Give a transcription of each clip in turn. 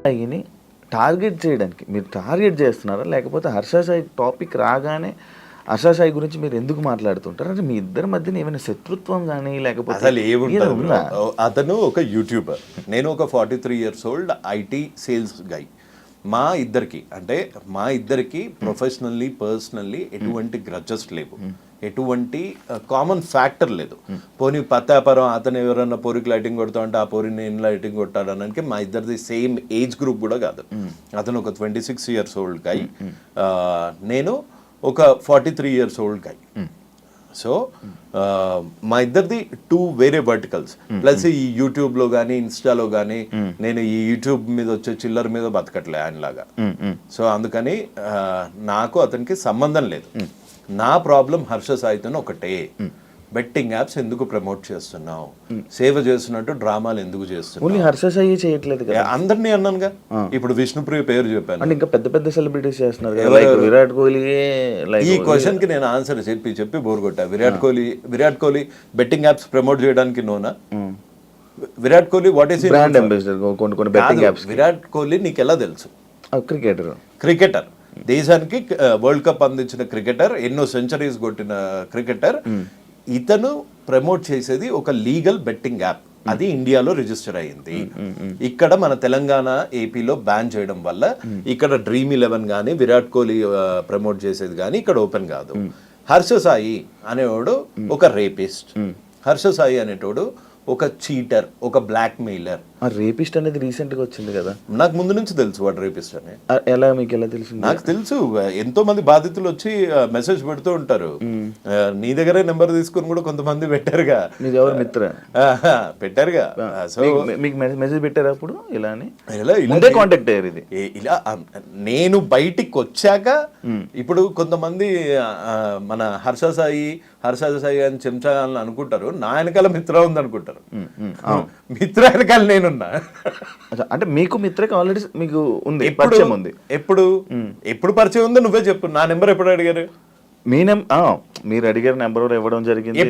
సాయిని target చేయడానికి మీరు target చేస్తున్నారా, లేకపోతే హర్ష సాయి టాపిక్ రాగానే హర్ష సాయి గురించి మీరు ఎందుకు మాట్లాడుతుంటారు? అంటే మీ ఇద్దరి మధ్యన ఏమైనా శత్రుత్వం కానీ లేకపోతే అసలు ఏముంటుందా? అతను ఒక యూట్యూబర్, నేను ఒక 43 years old ఐటీ సేల్స్ గై. మా ఇద్దరికి ప్రొఫెషనల్లీ పర్సనల్లీ ఎటువంటి గ్రడ్జెస్ లేవు, ఎటువంటి కామన్ ఫ్యాక్టర్ లేదు. పోనీ పత్తాపరం అతను ఎవరన్నా పోరికి లైటింగ్ కొడతా అంటే ఆ పోరిని నేను లైటింగ్ కొట్టాడు అనడానికి మా ఇద్దరిది సేమ్ ఏజ్ గ్రూప్ కూడా కాదు. అతను ఒక 26 years old గై, నేను ఒక 43 years old గై. సో మా ఇద్దరిది 2 వేరే వర్టికల్స్. ప్లస్ ఈ యూట్యూబ్లో కానీ ఇన్స్టాలో కానీ నేను ఈ యూట్యూబ్ మీద వచ్చే చిల్లర మీద బతకట్లే ఆయనలాగా. సో అందుకని నాకు అతనికి సంబంధం లేదు. నా ప్రాబ్లం హర్ష సాయితో ఒకటే, బెట్టింగ్ యాప్స్ ఎందుకు ప్రమోట్ చేస్తున్నావు, సేవ చేస్తున్నట్టు డ్రామాలు ఎందుకు చేస్తున్నావు? హర్ష సాయి చేయట్లేదు కదా, అందరినీ అన్నానుగా. ఇప్పుడు విష్ణుప్రియ పేరు చెప్పాను, ఇంకా పెద్ద పెద్ద సెలబ్రిటీస్ చేస్తున్నారు. విరాట్ కోహ్లీ. ఈ క్వశ్చన్ కి నేను ఆన్సర్ చెప్పి బోర్ కొట్టా. Virat Kohli betting apps promote చేయడానికి నోనా? Virat Kohli what is brand ambassador కొన్ని బెట్టింగ్ యాప్స్. విరాట్ కోహ్లీ నీకు ఎలా తెలుసు? క్రికెటర్, దేశానికి వరల్డ్ కప్ అందించిన క్రికెటర్, ఎన్నో సెంచరీస్ కొట్టిన క్రికెటర్. ఇతను ప్రమోట్ చేసేది ఒక లీగల్ బెట్టింగ్ యాప్, అది ఇండియాలో రిజిస్టర్ అయ్యింది. ఇక్కడ మన తెలంగాణ ఏపీలో బ్యాన్ చేయడం వల్ల ఇక్కడ Dream11 కానీ విరాట్ కోహ్లీ ప్రమోట్ చేసేది కానీ ఇక్కడ ఓపెన్ కాదు. హర్ష సాయి అనేవాడు ఒక రేపిస్ట్, హర్ష సాయి అనేటోడు ఒక చీటర్, ఒక బ్లాక్ మెయిలర్. రేపిస్ట్ అనేది రీసెంట్ గా వచ్చింది కదా, నాకు ముందు నుంచి తెలుసు వాడు రేపిస్ట్ అని. ఎలా మీకు ఎలా తెలుసు? నాకు తెలుసు, ఎంతో మంది బాధితులు వచ్చి మెసేజ్ పెడుతూ ఉంటారు. నీ దగ్గరే నెంబర్ తీసుకుని కూడా కొంతమంది పెట్టారుగా, ఎవరు మిత్ర పెట్టారుగా. సో మీకు మెసేజ్ పెట్టారు అప్పుడు ఇలా అని ముందే కాంటాక్ట్ అయ్యారు? ఇది ఇలా నేను బయటికి వచ్చాక ఇప్పుడు కొంతమంది మన హర్ష సాయి అని చెంచాలని అనుకుంటారు, నా వెనకాల మిత్ర ఉంది అనుకుంటారు. మిత్ర వెనకాల నేనున్నా. అంటే మీకు మిత్రకి ఆల్రెడీ మీకు ఉంది, పరిచయం ఉంది. ఎప్పుడు పరిచయం ఉందో నువ్వే చెప్పు. నా నెంబర్ ఎప్పుడు అడిగారు? మీ మీరు అడిగారు నెంబర్ ఇవ్వడం జరిగింది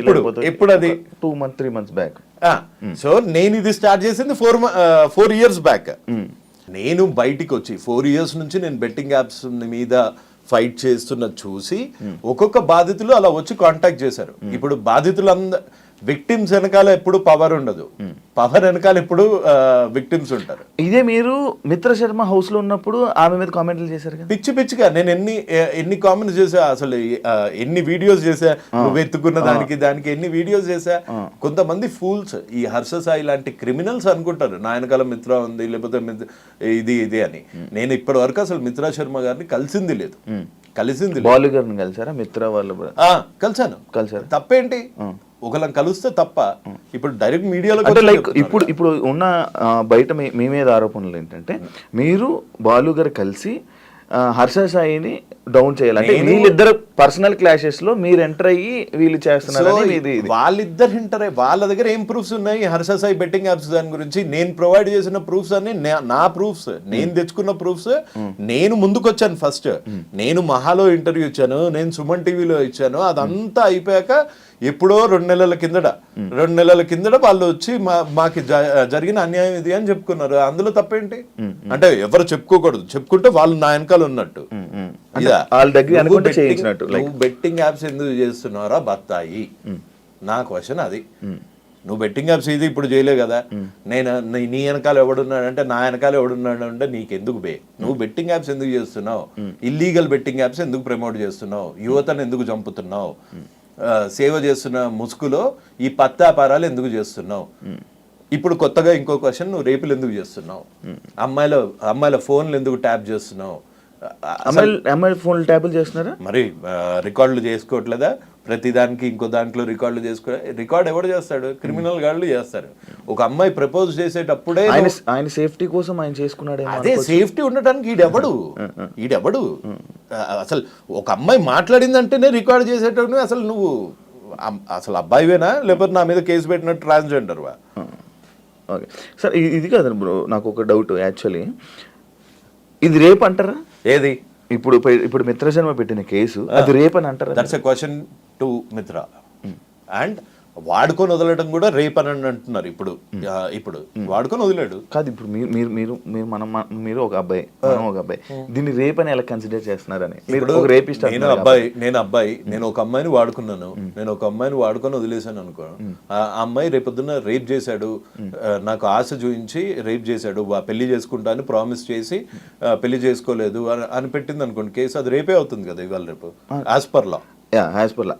ఎప్పుడు? అది 2-3 months బ్యాక్. సో నేను ఇది స్టార్ట్ చేసింది 4 years బ్యాక్. నేను బయటికి వచ్చి 4 years నుంచి నేను బెట్టింగ్ యాప్స్ మీద ఫైట్ చేస్తున్న చూసి ఒక్కొక్క బాధితులు అలా వచ్చి కాంటాక్ట్ చేశారు. ఇప్పుడు విక్టిమ్స్ వెనకాల ఎప్పుడు పవర్ ఉండదు, పవర్ వెనకాల ఎప్పుడు విక్టిమ్స్ ఉంటారు. ఇదే మీరు మిత్ర శర్మ హౌస్ లో ఉన్నప్పుడు ఆమె మీద కామెంట్లు చేశారు కదా, పిచ్చిగా. నేను ఎన్ని కామెంట్స్ చేసా, అసలు ఎన్ని వీడియోస్ చేసా, నువ్వు ఎత్తుకున్న దానికి ఎన్ని వీడియోస్ చేసా. కొంతమంది ఫూల్స్, ఈ హర్ష సాయి లాంటి క్రిమినల్స్ అనుకుంటారు నా వెనకాల మిత్ర ఉంది లేకపోతే ఇది అని. నేను ఇప్పటి వరకు అసలు మిత్రా శర్మ గారిని కలిసింది లేదు. బాలు గారిని కలిసారా? మిత్ర వాళ్ళు కలిసారు, తప్పేంటి? ఒకళ్ళని కలిస్తే తప్ప. ఇప్పుడు డైరెక్ట్ మీడియాలో లైక్ ఇప్పుడు ఉన్న బయట మీ మీద ఆరోపణలు ఏంటంటే మీరు బాలు గారు కలిసి హర్ష సాయిని డౌన్ చేయాలంటే వీళ్ళిద్దరు పర్సనల్ క్లాషెస్ లో మీరు ఎంటర్ అయ్యి వీళ్ళు చేస్తున్నారు. వాళ్ళిద్దరు ఎంటర్ అయ్యి వాళ్ళ దగ్గర ఏం ప్రూఫ్స్ ఉన్నాయి హర్ష సాయి బెట్టింగ్ యాప్స్ దాని గురించి? నేను ప్రొవైడ్ చేసిన ప్రూఫ్స్ అన్ని నా ప్రూఫ్స్, నేను తెచ్చుకున్న ప్రూఫ్స్. నేను ముందుకొచ్చాను ఫస్ట్. నేను మహాలో ఇంటర్వ్యూ ఇచ్చాను, నేను సుమన్ టీవీలో ఇచ్చాను. అదంతా అయిపోయాక ఎప్పుడో 2 నెలల కిందట వాళ్ళు వచ్చి మాకు జరిగిన అన్యాయం ఇది అని చెప్పుకున్నారు. అందులో తప్పేంటి? అంటే ఎవరు చెప్పుకోకూడదు, చెప్పుకుంటే వాళ్ళు నా వెనకాల ఉన్నట్టు. నువ్వు బెట్టింగ్ యాప్స్ ఎందుకు చేస్తున్నారా బత్తాయి? నా క్వశ్చన్ అది. నువ్వు బెట్టింగ్ యాప్స్ ఇది ఇప్పుడు చేయలేవు కదా. నేను నీ వెనకాల ఎవడున్నాడంటే నా వెనకాల ఎవడున్నాడు అంటే నీకెందుకు నువ్వు బెట్టింగ్ యాప్స్ ఎందుకు చేస్తున్నావు? ఇల్లీగల్ బెట్టింగ్ యాప్స్ ఎందుకు ప్రమోట్ చేస్తున్నావు? యువతను ఎందుకు చంపుతున్నావు? సేవ చేస్తున్న ముసుగులో ఈ పత్తాపారాలు ఎందుకు చేస్తున్నావు? ఇప్పుడు కొత్తగా ఇంకో క్వశ్చన్, నువ్వు రేపులు ఎందుకు చేస్తున్నావు? అమ్మాయిల ఫోన్లు ఎందుకు ట్యాప్ చేస్తున్నావు? అమ్మాయిల ఫోన్లు ట్యాపులు చేస్తున్నారా? మరి రికార్డులు చేసుకోవట్లేదా? ప్రతి దానికి ఇంకో దాంట్లో రికార్డ్ ఎవడు చేస్తాడు? క్రిమినల్ గాళ్ళు చేస్తారు. ఒక అమ్మాయి ప్రపోజ్ చేసేటప్పుడే ఆయన సేఫ్టీ కోసం ఆయన చేసుకున్నాడు. అదే సేఫ్టీ ఉండటానికి ఈడెవడు అసలు ఒక అమ్మాయి మాట్లాడిందంటేనే రికార్డ్ చేసేటప్పుడు అసలు నువ్వు అసలు అబ్బాయివేనా లేకపోతే నా మీద కేసు పెట్టినట్టు ట్రాన్స్జెండర్వా? ఓకే సార్, ఇది కాదండి బ్రో, నాకు ఒక డౌట్. యాక్చువల్లీ ఇది రేప్ అంటారా? ఏది? ఇప్పుడు మిత్ర శర్మ పెట్టిన కేసు అది రేప్ అని అంటారా? దట్స్ ఎ క్వశ్చన్ టు మిత్ర. అండ్ వాడుకొని వదలడం కూడా రేప్ అని అంటున్నారు ఇప్పుడు. ఇప్పుడు వాడుకొని వదిలాడు కాదు. ఇప్పుడు మీరు మీరు మీరు మనం మీరు ఒక అబ్బాయి, మనం ఒక అబ్బాయి, దీన్ని రేప్ అని ఎలా కన్సిడర్ చేస్తున్నారని? మీరు ఒక రేపిస్ట్. నేను ఒక అమ్మాయిని వాడుకున్నాను, నేను ఒక అమ్మాయిని వాడుకొని వదిలేసాను అనుకో, ఆ అమ్మాయి రేపొద్దున రేప్ చేశాడు, నాకు ఆశ చూపించి రేప్ చేశాడు, పెళ్లి చేసుకుంటా అని ప్రామిస్ చేసి పెళ్లి చేసుకోలేదు అని పెట్టింది అనుకోండి కేసు, అది రేపే అవుతుంది కదా ఇవాళ రేపు as per law. As per law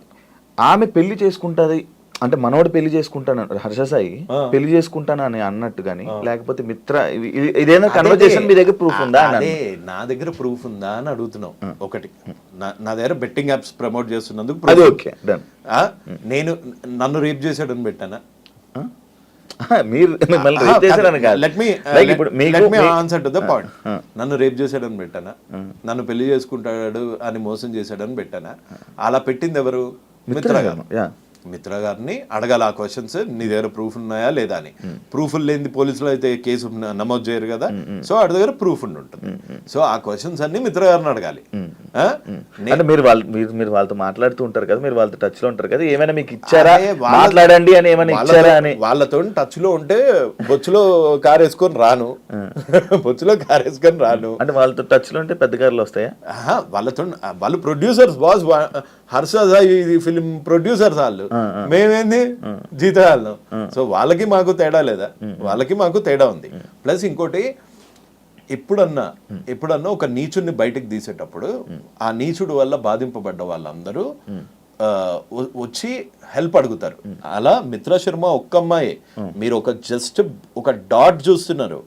ఆమె పెళ్లి చేసుకుంటది అంటే మనోడు పెళ్లి చేసుకుంటాను, హర్ష సాయి పెళ్లి చేసుకుంటాను అని అన్నట్టు కానీ, లేకపోతే మిత్ర ఇదేనా కన్వర్జేషన్ మీ దగ్గర ప్రూఫ్ ఉందా? అదే నా దగ్గర ప్రూఫ్ ఉందా అని అడుగుతున్నావు. ఒకటి, నా దగ్గర బెట్టింగ్ యాప్స్ ప్రమోట్ చేస్తున్నందుకు నేను నన్ను రేప్ చేశాడని పెట్టానా? మీరు ఆన్సర్ టు ద పాయింట్. నన్ను రేప్ చేశాడని పెట్టానా? నన్ను పెళ్లి చేసుకుంటాడు అని మోసం చేశాడని పెట్టానా? అలా పెట్టింది ఎవరు? మిత్ర గారు. మిత్ర గారిని అడగాలి ఆ క్వశ్చన్స్, నీ దగ్గర ప్రూఫ్ ఉన్నాయా లేదా అని. ప్రూఫ్ లేని పోలీసులు అయితే కేసు నమోదు చేయరు కదా, సో వాడి దగ్గర ప్రూఫ్ ఉంటుంది. సో ఆ క్వశ్చన్స్ అన్ని మిత్ర గారిని అడగాలి. అంటే మీరు వాళ్ళతో మాట్లాడుతూ ఉంటారు కదా, మీరు వాళ్ళతో టచ్ లో ఉంటారు కదా, ఏమైనా మీకు ఇచ్చారా మాట్లాడండి అని, ఏమైనా ఇచ్చారా అని? వాళ్ళతో టచ్ లో ఉంటే బొచ్చులో కారు వేసుకొని రాను, బొచ్చులో కారు వేసుకొని రాను. అంటే వాళ్ళతో టచ్ లో ఉంటే పెద్ద కార్లు వస్తాయా? వాళ్ళు producers, boss Harsha Sai film producers వాళ్ళు, మేమేంది జీతాలు. సో వాళ్ళకి మాకు తేడా లేదా? వాళ్ళకి మాకు తేడా ఉంది. ప్లస్ ఇంకోటి, ఎప్పుడన్నా ఒక నీచుడిని బయటకు తీసేటప్పుడు ఆ నీచుడు వల్ల బాధింపబడ్డ వాళ్ళందరూ వచ్చి హెల్ప్ అడుగుతారు. అలా మిత్ర శర్మ ఒక్క అమ్మాయి, మీరు ఒక జస్ట్ ఒక డాట్ చూస్తున్నారు,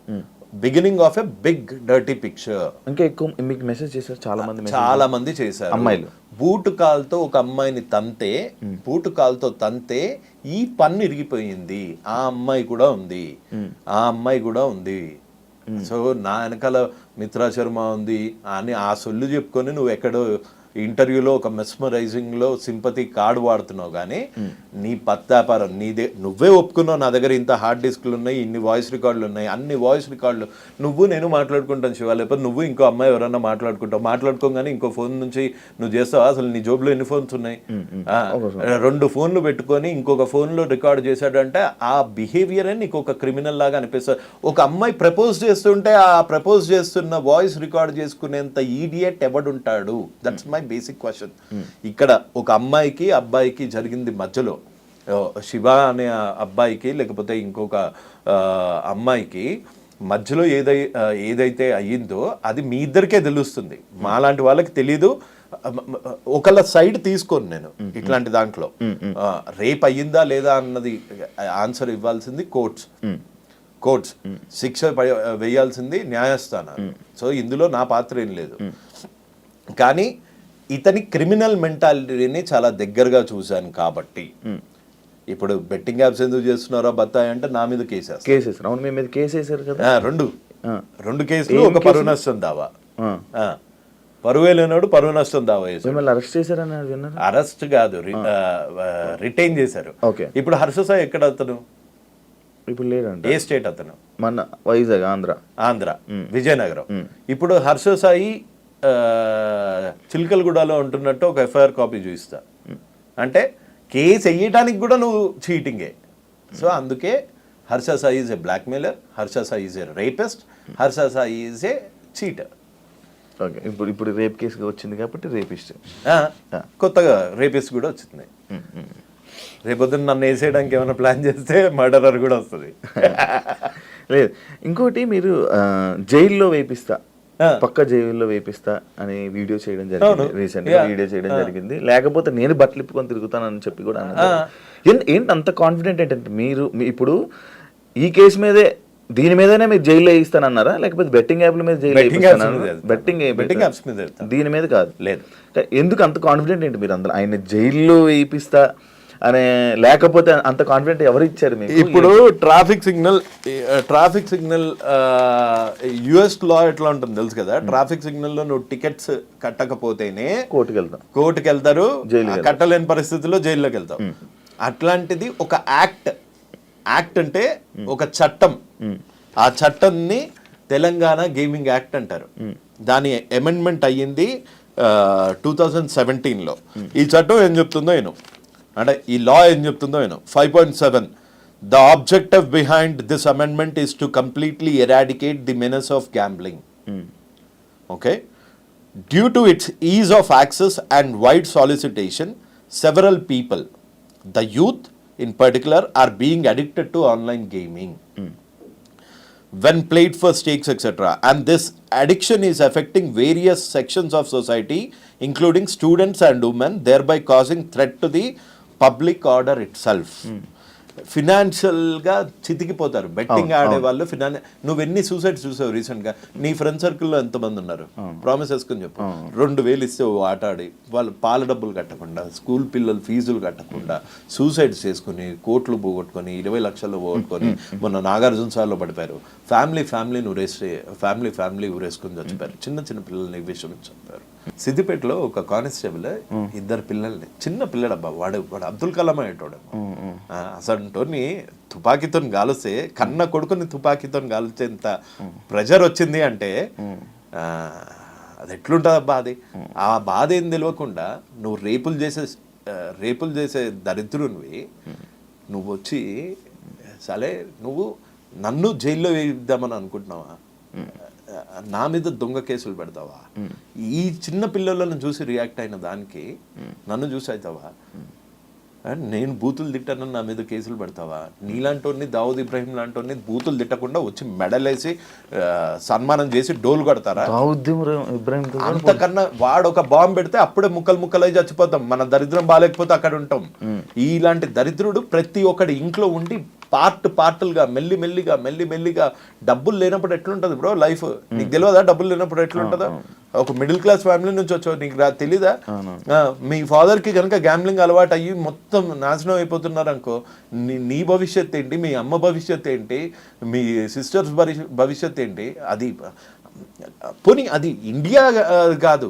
beginning of a big dirty picture. ఇంకా ఎక్కువ మీకు మెసేజ్ చేశారు చాలా మంది చేశారు. అమ్మాయిలు బూటు కాల్తో ఒక అమ్మాయిని తంతే ఈ పన్ను ఇరిగిపోయింది, ఆ అమ్మాయి కూడా ఉంది. సో నా వెనకాల మిత్రా శర్మ ఉంది అని ఆ సొల్లు చెప్పుకొని నువ్వు ఎక్కడో ఇంటర్వ్యూలో ఒక మెస్మరైజింగ్ లో సింపతి కార్డు వాడుతున్నావు, కానీ నీ పత్తాపారం నీదే. నువ్వే ఒప్పుకున్నావు నా దగ్గర ఇంత హార్డ్ డిస్క్లు ఉన్నాయి, ఇన్ని వాయిస్ రికార్డులు ఉన్నాయి, అన్ని వాయిస్ రికార్డులు నేను మాట్లాడుకుంటాను శివ, లేకపోతే నువ్వు ఇంకో అమ్మాయి ఎవరన్నా మాట్లాడుకోగానే ఇంకో ఫోన్ నుంచి నువ్వు చేస్తావా? అసలు నీ జోబులో ఎన్ని ఫోన్స్ ఉన్నాయి? 2 ఫోన్లు పెట్టుకొని ఇంకొక ఫోన్ లో రికార్డ్ చేశాడంటే ఆ బిహేవియర్ నీకు ఒక క్రిమినల్ లాగా అనిపిస్తుంది. ఒక అమ్మాయి ప్రపోజ్ చేస్తుంటే ఆ ప్రపోజ్ చేస్తున్న వాయిస్ రికార్డ్ చేసుకునేంత ఈడియట్ ఎవడుంటాడు? That's my basic question. ఇక్కడ ఒక అమ్మాయికి అబ్బాయికి జరిగింది మధ్యలో, శివ అనే అబ్బాయికి లేకపోతే ఇంకొక అమ్మాయికి మధ్యలో ఏదైతే అయ్యిందో అది మీ ఇద్దరికే తెలుస్తుంది, మాలాంటి వాళ్ళకి తెలీదు. ఒకళ్ళ సైడ్ తీసుకోను నేను ఇట్లాంటి దాంట్లో. రేప్ అయ్యిందా లేదా అన్నది ఆన్సర్ ఇవ్వాల్సింది కోర్ట్స్, శిక్ష వేయాల్సింది న్యాయస్థానాలు. సో ఇందులో నా పాత్ర ఏం లేదు. కానీ ఇతని క్రిమినల్ మెంటాలిటీని చాలా దగ్గరగా చూశాను కాబట్టి, ఇప్పుడు బెట్టింగ్ యాప్స్ ఎందుకు చేస్తున్నారో బత్తాయి అంటే నా మీద కేసేస్తారు. అవును, మీ మీద కేసేసారు కదా. రెండు కేసులు, ఒక పరువు నష్టం దావా. పరువే లేనాడు పరువు నష్టం దావా చేశారు. అరెస్ట్ చేశారని విన్నారు? అరెస్ట్ కాదు, రిటైన్ చేశారు. ఇప్పుడు హర్ష సాయి ఎక్కడ అతను? ఇప్పుడు లేదండి. ఏ స్టేట్ అతను? మన వైజాగ్, ఆంధ్ర, విజయనగరం. ఇప్పుడు హర్ష సాయి చిల్కలగూడలో ఉంటున్నట్టు ఒక ఎఫ్ఐఆర్ కాపీ చూపిస్తా అంటే కేసు వేయడానికి కూడా నువ్వు చీటింగే. సో అందుకే Harsha Sai is a blackmailer, Harsha Sai is a rapist, Harsha Sai is a cheater. Okay, ఇప్పుడు రేప్ కేసు వచ్చింది కాబట్టి రేపిస్ట్, కొత్తగా రేపిస్ట్ కూడా వచ్చింది. రేపొద్దున నన్ను వేసేయడానికి ఏమైనా ప్లాన్ చేస్తే మర్డరర్ కూడా వస్తుంది. లేదు, ఇంకోటి మీరు జైల్లో వేపిస్తా, పక్క జైల్లో వేపిస్తా అని వీడియో చేయడం జరిగింది, రీసెంట్ గా వీడియో చేయడం జరిగింది. లేకపోతే నేను బట్టలు ఇప్పుకొని తిరుగుతానని చెప్పి కూడా అన్నారు. ఏంటి అంత కాన్ఫిడెంట్? ఏంటంటే మీరు ఇప్పుడు ఈ కేసు మీదే, దీని మీదనే మీరు జైల్లో వేయిస్తానన్నారా, లేకపోతే బెట్టింగ్ యాప్ల మీద జైల్లో బెట్టింగ్ యాప్స్ మీద, దీని మీద కాదు? లేదు. ఎందుకు అంత కాన్ఫిడెంట్ ఏంటి మీరు అందరూ? ఆయన జైల్లో వేయిస్తా అనే, లేకపోతే అంత కాన్ఫిడెంట్ ఎవరు ఇచ్చారు మీకు? ఇప్పుడు ట్రాఫిక్ సిగ్నల్ యుఎస్ లా ఎట్లా ఉంటుంది తెలుసు కదా. ట్రాఫిక్ సిగ్నల్ లో నువ్వు టికెట్స్ కట్టకపోతేనే కోర్టుకి వెళ్తారు, కట్టలేని పరిస్థితుల్లో జైల్లోకి వెళ్తావు. అట్లాంటిది ఒక యాక్ట్ అంటే ఒక చట్టం. ఆ చట్టాన్ని తెలంగాణ గేమింగ్ యాక్ట్ అంటారు. దాని అమెండ్మెంట్ అయ్యింది 2017లో. ఈ చట్టం ఏం చెప్తుందో నేను, అంటే ఈ లా ఏం చెప్తుందో నేను 5.7 the objective behind this amendment is to completely eradicate the menace of gambling. Okay, due to its ease of access and wide solicitation several people, the youth in particular, are being addicted to online gaming when played for stakes, etc. And this addiction is affecting various sections of society, including students and women, thereby causing threat to the public order itself. ఫినాన్షియల్గా చితికిపోతారు betting ఆడే వాళ్ళు. నువ్వెన్ని suicides చూసావు రీసెంట్గా? నీ friend సర్కిల్లో ఎంతమంది ఉన్నారు? ప్రామిస్ వేసుకొని చెప్పు. 2,000 ఇస్తే ఆట ఆడి వాళ్ళు పాల డబ్బులు కట్టకుండా, స్కూల్ పిల్లలు ఫీజులు కట్టకుండా సూసైడ్స్ చేసుకుని కోట్లు పోగొట్టుకొని 20 లక్షలు పోగొట్టుకొని మొన్న నాగార్జున సార్లో పడిపోయారు. ఫ్యామిలీ ఊరేసుకొని చచ్చిపోయారు. చిన్న పిల్లల్ని విషయం చంపారు. సిద్దిపేటలో ఒక కానిస్టేబుల్ 2 పిల్లల్ని, చిన్న పిల్లడబ్బా, వాడు అబ్దుల్ కలాం అయ్యేటోడేమో, అసలుని తుపాకీతో గాలిస్తే కన్న కొడుకుని తుపాకీతో గాలిచేంత ప్రెజర్ వచ్చింది అంటే అది ఎట్లుంటుంది అబ్బా. అది ఆ బాధ ఏం తెలియకుండా నువ్వు రేపులు చేసే దరిద్రునివి నువ్వు వచ్చి సరే నువ్వు నన్ను జైల్లో వేయిద్దామని అనుకుంటున్నావా? నా మీద దొంగ కేసులు పెడతావా? ఈ చిన్న పిల్లలను చూసి రియాక్ట్ అయిన దానికి నన్ను చూసి అవుతావా? నేను బూతులు తిట్టానని నా మీద కేసులు పెడతావా? నీలాంటి దావుద్ ఇబ్రాహిం లాంటి బూతులు తిట్టకుండా వచ్చి మెడలేసి సన్మానం చేసి డోలు కొడతారా? అంతకన్నా వాడు ఒక బాంబు పెడితే అప్పుడే ముక్కలై చచ్చిపోతాం. మన దరిద్రం బాగాలేకపోతే అక్కడ ఉంటాం. ఇలాంటి దరిద్రుడు ప్రతి ఒక్కడి ఇంట్లో ఉండి పార్టులుగా మెల్లిమెల్లిగా డబ్బులు లేనప్పుడు ఎట్లుంటుంది బ్రో లైఫ్? నీకు తెలియదా డబ్బులు లేనప్పుడు ఎట్లుంటుందో? ఒక మిడిల్ క్లాస్ ఫ్యామిలీ నుంచి వచ్చావు, నీకు తెలీదా? మీ ఫాదర్కి కనుక గ్యాంబ్లింగ్ అలవాటు అయ్యి మొత్తం నాశనం అయిపోతున్నారు అనుకో, నీ భవిష్యత్ ఏంటి? మీ అమ్మ భవిష్యత్ ఏంటి? మీ సిస్టర్స్ భవిష్యత్ ఏంటి? అది పోనీ అది ఇండియా కాదు.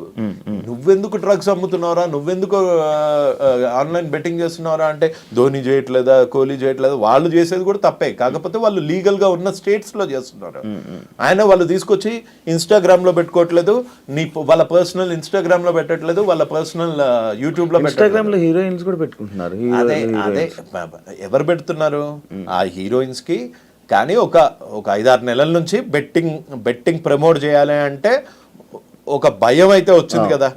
నువ్వెందుకు డ్రగ్స్ అమ్ముతున్నారా, నువ్వెందుకు ఆన్లైన్ బెట్టింగ్ చేస్తున్నారా అంటే ధోని చేయట్లేదా, కోహ్లీ చేయట్లేదా? వాళ్ళు చేసేది కూడా తప్పే, కాకపోతే వాళ్ళు లీగల్ గా ఉన్న స్టేట్స్ లో చేస్తున్నారు. ఆయన వాళ్ళు తీసుకొచ్చి ఇన్స్టాగ్రామ్ లో పెట్టుకోవట్లేదు, వాళ్ళ పర్సనల్ ఇన్స్టాగ్రామ్ లో పెట్టట్లేదు, వాళ్ళ పర్సనల్ యూట్యూబ్ లో ఇన్స్టాగ్రామ్ లో హీరోయిన్స్ కూడా పెట్టుకుంటున్నారు. అదే ఎవరు పెడుతున్నారు? ఆ హీరోయిన్స్ కి. కానీ ఒక 5-6 నెలల నుంచి బెట్టింగ్ ప్రమోట్ చేయాలి అంటే ఒక భయం అయితే వచ్చింది కదా.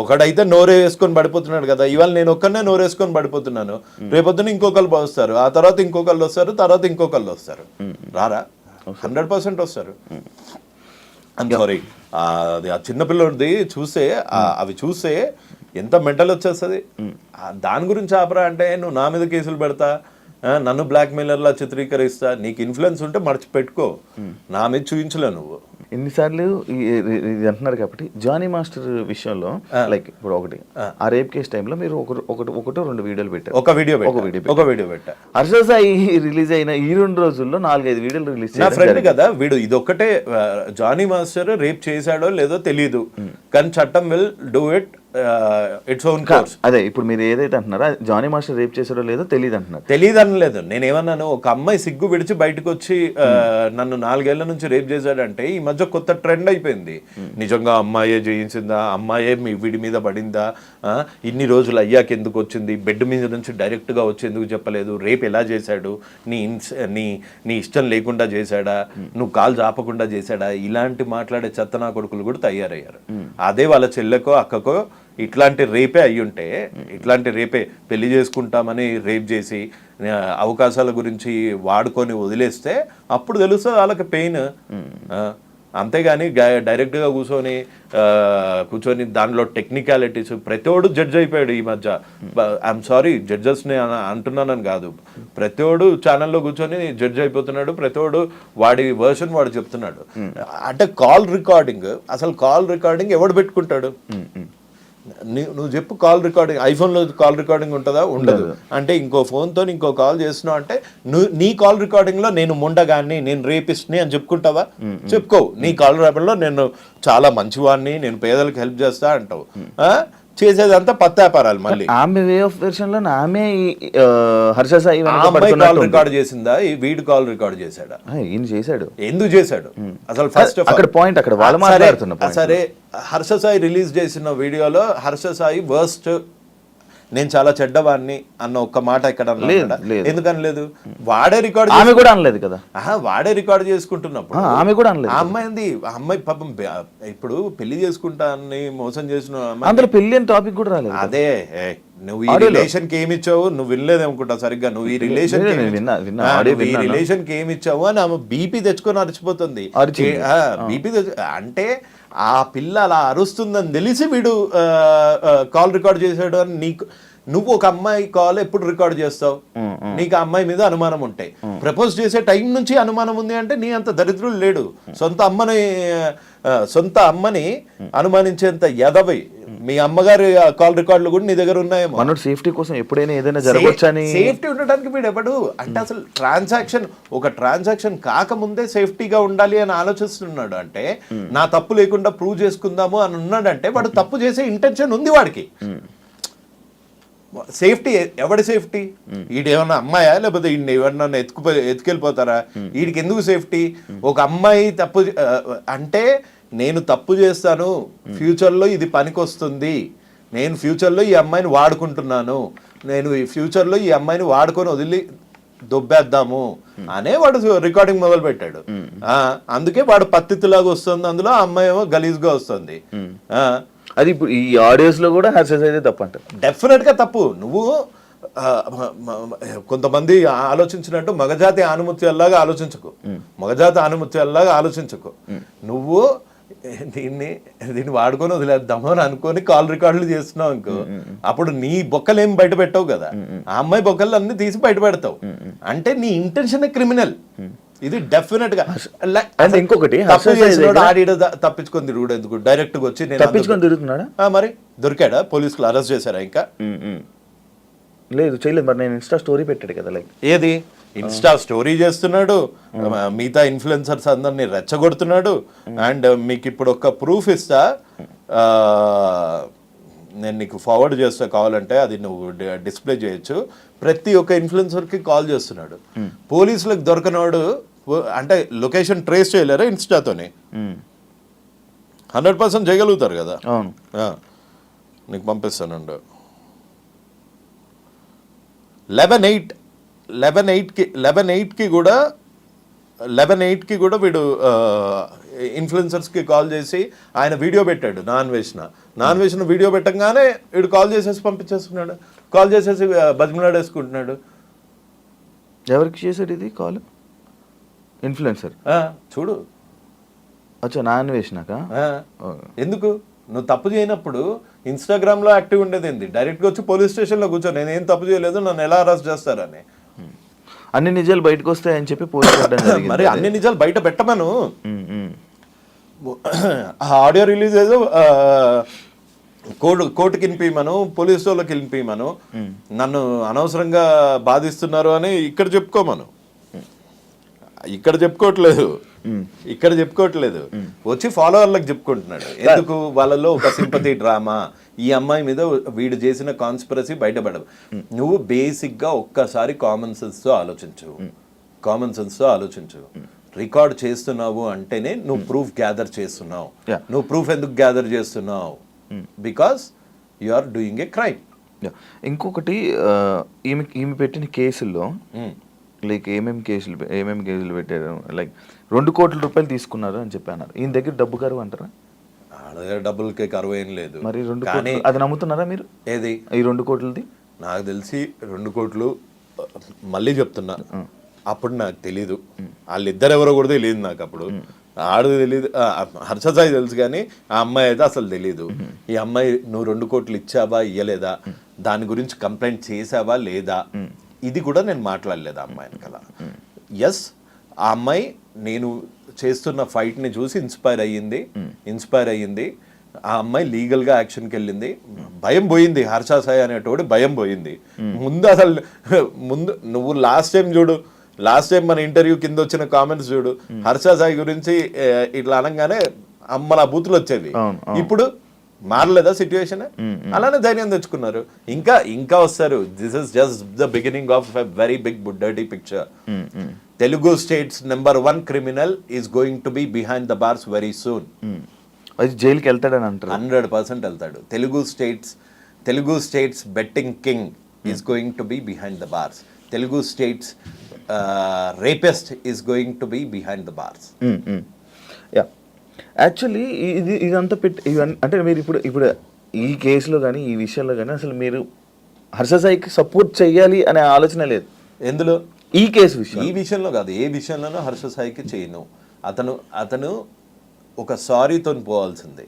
ఒకడైతే నోరే వేసుకొని పడిపోతున్నాడు కదా. ఇవాళ నేను ఒక్కనే నోరు వేసుకొని పడిపోతున్నాను, రేపొద్దున ఇంకొకరు వస్తారు, ఆ తర్వాత ఇంకొకళ్ళు వస్తారు, తర్వాత ఇంకొకళ్ళు వస్తారు. రారా? 100% వస్తారు. సారీ, అది ఆ చిన్నపిల్లడిది చూస్తే అవి చూస్తే ఎంత మెంటల్ వచ్చేస్తుంది. దాని గురించి ఆపరా అంటే నువ్వు నా మీద కేసులు పెడతా, నన్ను బ్లాక్ మెయిలర్లా చిత్రీకరిస్తా, నీకు ఇన్ఫ్లుయెన్స్ ఉంటే మర్చిపెట్టుకో, నా మీద చూపించలే నువ్వు. ఎన్నిసార్లు ఇది అంటున్నారు కాబట్టి జానీ మాస్టర్ విషయంలో లైక్ ఇప్పుడు ఒకటి ఆ రేప్ కేసు టైంలో మీరు ఒకటో 2 వీడియోలు పెట్టారు. ఒక వీడియో పెట్టా. హర్ష సాయి రిలీజ్ అయిన ఈ 2 రోజుల్లో 4-5 వీడియోలు రిలీజ్ నా ఫ్రెండ్ కదా వీడు. ఇదొక్కటే జానీ మాస్టర్ రేప్ చేశాడో లేదో తెలియదు, కానీ చట్టం will do it its own course. అదే ఇప్పుడు మీరు ఏదైతే అంటున్నారో జానీ మాస్టర్ రేప్ చేసాడో లేదో తెలియదు అంటున్నారు. తెలియదు అనలేదు, నేనేమన్నాను, ఒక అమ్మాయి సిగ్గు విడిచి బయటకు వచ్చి నన్ను 4 ఏళ్ల నుంచి రేప్ చేశాడంటే ఈ మధ్య కొత్త ట్రెండ్ అయిపోయింది. నిజంగా అమ్మాయే చేయించిందా, అమ్మాయే వీడి మీద పడిందా, ఇన్ని రోజులు అయ్యాక ఎందుకు వచ్చింది, బెడ్ మీద నుంచి డైరెక్ట్ గా వచ్చి ఎందుకు చెప్పలేదు, రేప్ ఎలా చేశాడు, నీ ఇష్టం లేకుండా చేశాడా, నువ్వు కాలు చాపకుండా చేశాడా, ఇలాంటి మాట్లాడే చెత్తనా కొడుకులు కూడా తయారయ్యారు. అదే వాళ్ళ చెల్లెకో అక్కకో ఇట్లాంటి రేపే అయ్యుంటే, ఇట్లాంటి రేపే పెళ్లి చేసుకుంటామని రేప్ చేసి అవకాశాల గురించి వాడుకొని వదిలేస్తే అప్పుడు తెలుస్తుంది వాళ్ళకి పెయిన్. అంతేగాని డైరెక్ట్గా కూర్చొని దానిలో టెక్నికాలిటీస్ ప్రతివాడు జడ్జ్ అయిపోయాడు ఈ మధ్య. ఐఎమ్ సారీ జడ్జెస్ని అంటున్నానని కాదు, ప్రతివాడు ఛానల్లో కూర్చొని జడ్జ్ అయిపోతున్నాడు, ప్రతివాడు వాడి వర్షన్ వాడు చెప్తున్నాడు. అంటే కాల్ రికార్డింగ్ ఎవడు పెట్టుకుంటాడు? నువ్వు చెప్పు, కాల్ రికార్డింగ్ ఐఫోన్లో కాల్ రికార్డింగ్ ఉంటుందా? ఉండదు. అంటే ఇంకో ఫోన్తో ఇంకో కాల్ చేస్తున్నావు అంటే నీ కాల్ రికార్డింగ్లో నేను ముండగాన్ని, నేను రేపిస్ట్ని అని చెప్పుకుంటావా? చెప్పుకోవు. నీ కాల్ రికార్డింగ్లో నేను చాలా మంచివాడిని, నేను పేదలకు హెల్ప్ చేస్తా అంటావు. చేసేదంతా పత్తాపారాలు. మళ్ళీ ఆమె వే ఆఫ్ వెర్షన్ లో ఆమె హర్ష సాయి కాల్ రికార్డ్ చేసిందా, వీడు కాల్ రికార్డ్ చేశాడా? ఈయన చేశాడు. ఎందుకు చేశాడు అసలు? ఫస్ట్ అక్కడ పాయింట్ అక్కడ వాళ్ళు మాట్లాడుతున్నారు. సరే, హర్ష సాయి రిలీజ్ చేసిన వీడియోలో హర్ష సాయి వర్స్ట్ నేను చాలా చెడ్డవాడిని అన్న ఒక్క మాట ఎక్కడ అన్నాడా? లేదు. ఎందుకని లేదు? వాడే రికార్డ్ ఆమె కూడా అనలేదు కదా, వాడే రికార్డ్ చేసుకుంటున్నప్పుడు ఆమె కూడా అనలేదు. ఆ అమ్మాయి ఏంది? ఆ అమ్మాయి పాపం ఇప్పుడు పెళ్లి చేసుకుంటా అని మోసం చేసిన అమ్మాయి అందరు పెళ్లి అని టాపిక్ కూడా రాలేదు. అదే నువ్వు ఈ రిలేషన్ కి ఏమి ఇచ్చావు, నువ్వు వినలేదు అనుకుంటా సరిగ్గా. నువ్వు ఈ రిలేషన్ రిలేషన్ కి ఏమి ఇచ్చావు అని ఆమె బీపీ తెచ్చుకొని అరిచిపోతుంది. బీపీ అంటే ఆ పిల్ల అలా అరుస్తుందని తెలిసి వీడు కాల్ రికార్డ్ చేసాడు అని నీకు. నువ్వు ఒక అమ్మాయి కాల్ ఎప్పుడు రికార్డ్ చేస్తావు? నీకు ఆ అమ్మాయి మీద అనుమానం ఉంటాయి. ప్రపోజ్ చేసే టైం నుంచి అనుమానం ఉంది అంటే నీ అంత దరిద్రులు లేడు. సొంత అమ్మని అనుమానించేంత ఎదవి మీ అమ్మగారి కాల్ రికార్డులు కూడా నీ దగ్గర ఉన్నాయేమో. మనోడు సేఫ్టీ కోసం ఎప్పుడైనా ఏదైనా జరగవచ్చని. సేఫ్టీ ఉండడానికి వీడు ఎవడు అంటే అసలు ఒక ట్రాన్సాక్షన్ కాకముందే సేఫ్టీగా ఉండాలి అని ఆలోచిస్తున్నాడు. అంటే నా తప్పు లేకుండా ప్రూవ్ చేసుకుందాము అని ఉన్నాడంటే వాడు తప్పు చేసే ఇంటెన్షన్ ఉంది వాడికి. సేఫ్టీ ఎవడి సేఫ్టీ? ఈడేమన్నా అమ్మాయా లేకపోతే ఈయన ఎవరన్నా ఎత్తుకెళ్ళిపోతారా? వీడికి ఎందుకు సేఫ్టీ? ఒక అమ్మాయి తప్పు అంటే నేను తప్పు చేస్తాను, ఫ్యూచర్లో ఇది పనికొస్తుంది, నేను ఫ్యూచర్లో ఈ అమ్మాయిని వాడుకుంటున్నాను, నేను ఈ ఫ్యూచర్లో ఈ అమ్మాయిని వాడుకొని వదిలి దొబ్బేద్దాము అనే వాడు రికార్డింగ్ మొదలు పెట్టాడు. అందుకే వాడు పత్తిలాగా వస్తుంది, అందులో ఆ అమ్మాయి ఏమో గలీజ్గా వస్తుంది. అది ఇప్పుడు ఈ ఆడియోస్ లో కూడా హర్షస్ అయితే తప్పు అంటారు. డెఫినెట్ గా తప్పు. నువ్వు కొంతమంది ఆలోచించినట్టు మగజాతి ఆనుమత్యాల్లాగా ఆలోచించకు. నువ్వు దీన్ని వాడుకొని వదిలేద్దాము అని అనుకొని కాల్ రికార్డులు చేస్తున్నావు అనుకో, అప్పుడు నీ బొక్కలు ఏం బయట పెట్టావు కదా, ఆ అమ్మాయి బొక్కలు అన్ని తీసి బయట పెడతావు. అంటే నీ ఇంటెన్షన్ క్రిమినల్. ఇది డెఫినెట్ గా. ఇంకొకటి తప్పించుకొని తిరుగుడు ఎందుకు? డైరెక్ట్ గా వచ్చి తప్పించుకొని తిరుగుతున్నాడా? మరి దొరికాడా? పోలీసులు అరెస్ట్ చేశారా? ఇంకా లేదు, చేయలేదు. మరి నేను ఇన్స్టా స్టోరీ పెట్టాడు కదా, లైక్ ఏది ఇన్స్టా స్టోరీ చేస్తున్నాడు, మిగతా ఇన్ఫ్లుయెన్సర్స్ అందరినీ రెచ్చగొడుతున్నాడు. అండ్ మీకు ఇప్పుడు ఒక ప్రూఫ్ ఇస్తా, నేను నీకు ఫార్వర్డ్ చేస్తా కావాలంటే, అది నువ్వు డిస్ప్లే చేయొచ్చు. ప్రతి ఒక్క ఇన్ఫ్లుయెన్సర్కి కాల్ చేస్తున్నాడు. పోలీసులకు దొరకనోడు అంటే లొకేషన్ ట్రేస్ చేయలేరా ఇన్స్టాతోని? 100% చేయగలుగుతారు కదా. నీకు పంపిస్తానండు. 11/8కి కూడా వీడు ఇన్ఫ్లుయెన్సర్స్కి కాల్ చేసి ఆయన వీడియో పెట్టాడు. నాన్ వేసిన వీడియో పెట్టంగానే వీడు కాల్ చేసేసి పంపించేస్తున్నాడు. కాల్ చేసేసి బతిమలాడేసుకుంటున్నాడు. ఎవరికి చేశాడు ఇది కాల్? ఇన్ఫ్లుయెన్సర్ చూడు. అచ్చా, నాన్ వేసినాక ఎందుకు? నువ్వు తప్పు చేయనప్పుడు ఇన్స్టాగ్రామ్లో యాక్టివ్ ఉండేది ఏంది? డైరెక్ట్గా వచ్చి పోలీస్ స్టేషన్లో కూర్చో, నేనేం తప్పు చేయలేదు, నన్ను ఎలా అరెస్ట్ చేస్తారని. అన్ని నిజాలు బయటకు వస్తాయని చెప్పి పోలీసు మరి అన్ని నిజాలు బయట పెట్టమను. ఆడియో రిలీజ్ ఏదో కోర్టుకి వినిపించమను, పోలీసు వాళ్ళకి వినిపించమను, నన్ను అనవసరంగా బాధిస్తున్నారు అని ఇక్కడ చెప్పుకోమను. ఇక్కడ చెప్పుకోవట్లేదు, వచ్చి ఫాలోవర్లకు చెప్పుకుంటున్నాడు. ఎందుకు? వాళ్ళలో ఒక సింపతి డ్రామా, ఈ అమ్మాయి మీద వీడు చేసిన కాన్స్పిరసీ బయటపడదు. నువ్వు బేసిక్గా ఒక్కసారి కామన్ సెన్స్తో ఆలోచించు. రికార్డ్ చేస్తున్నావు అంటేనే నువ్వు ప్రూఫ్ గ్యాదర్ చేస్తున్నావు. నువ్వు ప్రూఫ్ ఎందుకు గ్యాదర్ చేస్తున్నావు? Because you are doing a crime. ఇంకొకటి, ఈమె పెట్టిన కేసుల్లో లైక్ ఏమేమి కేసులు పెట్టారు, లైక్ 2 కోట్ల రూపాయలు తీసుకున్నారు అని చెప్పారు. ఈయన దగ్గర డబ్బు కరువు అంటారా? డబ్బులకి కరువు ఏం లేదు. మరి 2 కోట్లు అది నమ్ముతున్నారా మీరు? ఏది ఈ 2 కోట్లది? నాకు తెలిసి 2 కోట్లు, మళ్ళీ చెప్తున్నా, అప్పుడు నాకు తెలీదు. వాళ్ళిద్దరు ఎవరో కూడా తెలియదు నాకు. అప్పుడు ఆడు తెలీదు, హర్షసాయి తెలుసు, కానీ ఆ అమ్మాయి అయితే అసలు తెలీదు. ఈ అమ్మాయి నువ్వు 2 కోట్లు ఇచ్చావా ఇయ్యలేదా, దాని గురించి కంప్లైంట్ చేసావా లేదా, ఇది కూడా నేను మాట్లాడలేదు ఆ అమ్మాయిని కదా. ఎస్, ఆ అమ్మాయి నేను చేస్తున్న ఫైట్ని చూసి ఇన్స్పైర్ అయ్యింది. ఆ అమ్మాయి లీగల్గా యాక్షన్కి వెళ్ళింది. భయం పోయింది, హర్ష సాయి అనేటోడు భయం పోయింది. ముందు నువ్వు లాస్ట్ టైం మన ఇంటర్వ్యూ కింద వచ్చిన కామెంట్స్ చూడు. హర్ష సాయి గురించి ఇట్లా అనగానే అమ్మలా బూతులు వచ్చేవి. ఇప్పుడు మారలేదా సిచ్యువేషన్? అలానే ధైర్యం తెచ్చుకున్నారు. ఇంకా వస్తారు. This is just the beginning of a very big dirty picture. Telugu states #1 criminal is going to be behind the bars very soon. అది జైలుకి వెళ్తాడని అంటారు. 100% వెళ్తాడు. Telugu states Telugu states betting king is going to be behind the bars. Telugu states rapist is going to be behind the bars. Yeah, actually ఇదంతా ఇవన్నీ అంటే మీరు ఇప్పుడు ఈ కేసులో కానీ ఈ విషయంలో కానీ అసలు మీరు హర్ష సాయికి సపోర్ట్ చెయ్యాలి అనే ఆలోచన లేదు ఎందులో? ఈ కేసు విషయం. ఈ విషయంలో కాదు, ఏ విషయంలోనూ హర్ష సాయికి చేయను. అతను ఒక సారీతో పోవాల్సింది.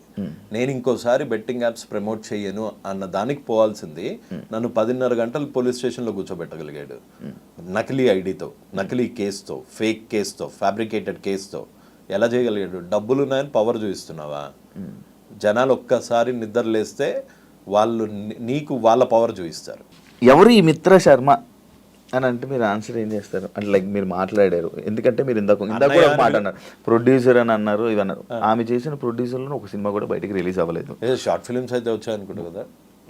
నేను ఇంకోసారి బెట్టింగ్ యాప్స్ ప్రమోట్ చేయను అన్న దానికి పోవాల్సింది. నన్ను 10:30 గంటలు పోలీస్ స్టేషన్లో కూర్చోబెట్టగలిగాడు. నకిలీ ఐడితో, నకిలీ కేసుతో, ఫేక్ కేసుతో, ఫ్యాబ్రికేటెడ్ కేసుతో ఎలా చేయగలిగాడు? డబ్బులు ఉన్నాయని పవర్ చూపిస్తున్నావా? జనాలు ఒక్కసారి నిద్ర లేస్తే వాళ్ళు నీకు వాళ్ళ పవర్ చూపిస్తారు. ఎవరు ఈ మిత్ర శర్మ అని అంటే మీరు ఆన్సర్ ఏం చేస్తారు? అంటే లైక్ మీరు మాట్లాడారు, ఎందుకంటే మీరు ఇందాక కూడా ఒక మాట అన్నారు, ప్రొడ్యూసర్ అని అన్నారు, ఇది అన్నారు. ఆమె చేసిన ప్రొడ్యూసర్లో ఒక సినిమా కూడా బయటకి రిలీజ్ అవ్వలేదు. షార్ట్ ఫిల్మ్స్ అయితే వచ్చాయి అనుకుంటా కదా.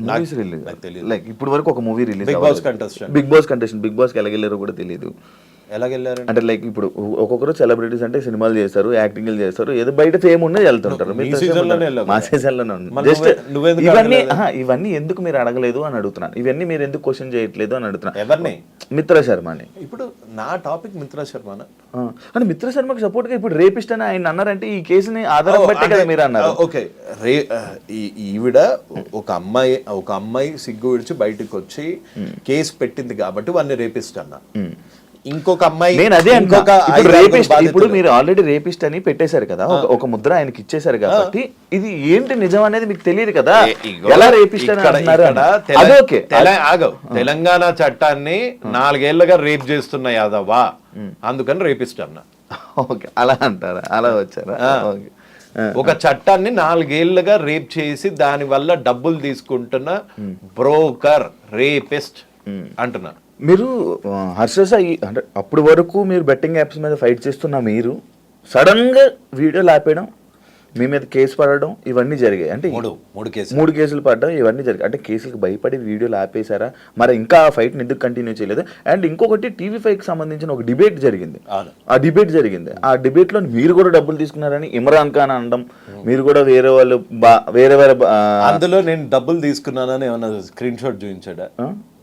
మూవీస్ రిలీజ్ లైక్ ఇప్పుడు వరకు ఒక movie release Bigg Boss contestant, Bigg బాస్కి ఎలా వెళ్ళారో కూడా తెలియదు. ఎలాగెళ్ళారు అంటే లైక్ ఇప్పుడు ఒక్కొక్కరు సెలబ్రిటీస్ అంటే సినిమాలు చేస్తారు, యాక్టింగ్లు చేస్తారు, ఏదో బయట ఫేమ్ ఉన్నది వెళ్తుంటారు. మా సీజన్లోనే జస్ట్ ఇవన్నీ ఎందుకు మీరు అడగలేదు అని అడుగుతున్నాను. ఇవన్నీ మీరు ఎందుకు క్వశ్చన్ చేయట్లేదు అని అడుగుతున్నాను. ఎవరిని? మిత్ర శర్మని. ఇప్పుడు నా టాపిక్ మిత్ర శర్మ అంటే మిత్ర శర్మకి సపోర్ట్ గా ఇప్పుడు రేపిస్ట్ అని ఆయన అన్నారంటే ఈ కేసుని ఆధారం బట్టే కదా మీరు అన్నారు. ఓకే, ఈవిడ ఒక అమ్మాయి సిగ్గు విడిచి బయటకు వచ్చి కేసు పెట్టింది కాబట్టి వాడిని రేపిస్ట్ అన్నా. ఇంకొక అమ్మాయి, నేను అదే ఇప్పుడు మీరు ఆల్రెడీ రేపిస్ట్ అని పెట్టేశారు కదా, ఒక ముద్ర ఆయనకి ఇచ్చేసారు కాబట్టి ఇది ఏంటి నిజం అనేది మీకు తెలియదు కదా, ఎలా రేపిస్ట్ అని ఆగవు. తెలంగాణ చట్టాన్ని 4 ఏళ్లుగా రేప్ చేస్తున్న యాదవా, అందుకని రేపిస్ట్ అన్నా. ఓకే, అలా అంటారా? అలా వచ్చారా? ఒక చట్టాన్ని 4 ఏళ్లుగా రేప్ చేసి దాని వల్ల డబ్బులు తీసుకుంటున్న బ్రోకర్ రేపిస్ట్ అంటున్నా. మీరు హర్ష సాయి అంటే అప్పటి వరకు మీరు బెట్టింగ్ యాప్స్ మీద ఫైట్ చేస్తున్న మీరు సడన్గా వీడియోలు ఆపేయడం, మీ మీద కేసు పడడం, ఇవన్నీ జరిగాయి. అంటే 3 కేసులు పడడం, ఇవన్నీ జరిగాయి. అంటే కేసులకు భయపడి వీడియోలు ఆపేశారా? మరి ఇంకా ఆ ఫైట్ని ఎందుకు కంటిన్యూ చేయలేదు? అండ్ ఇంకొకటి TV5కి సంబంధించిన ఒక డిబేట్ జరిగింది. ఆ డిబేట్లో మీరు కూడా డబ్బులు తీసుకున్నారని ఇమ్రాన్ ఖాన్ అనడం, మీరు కూడా వేరే వేరే అందులో నేను డబ్బులు తీసుకున్నానని ఏమన్నా స్క్రీన్ షాట్ చూపించాడా?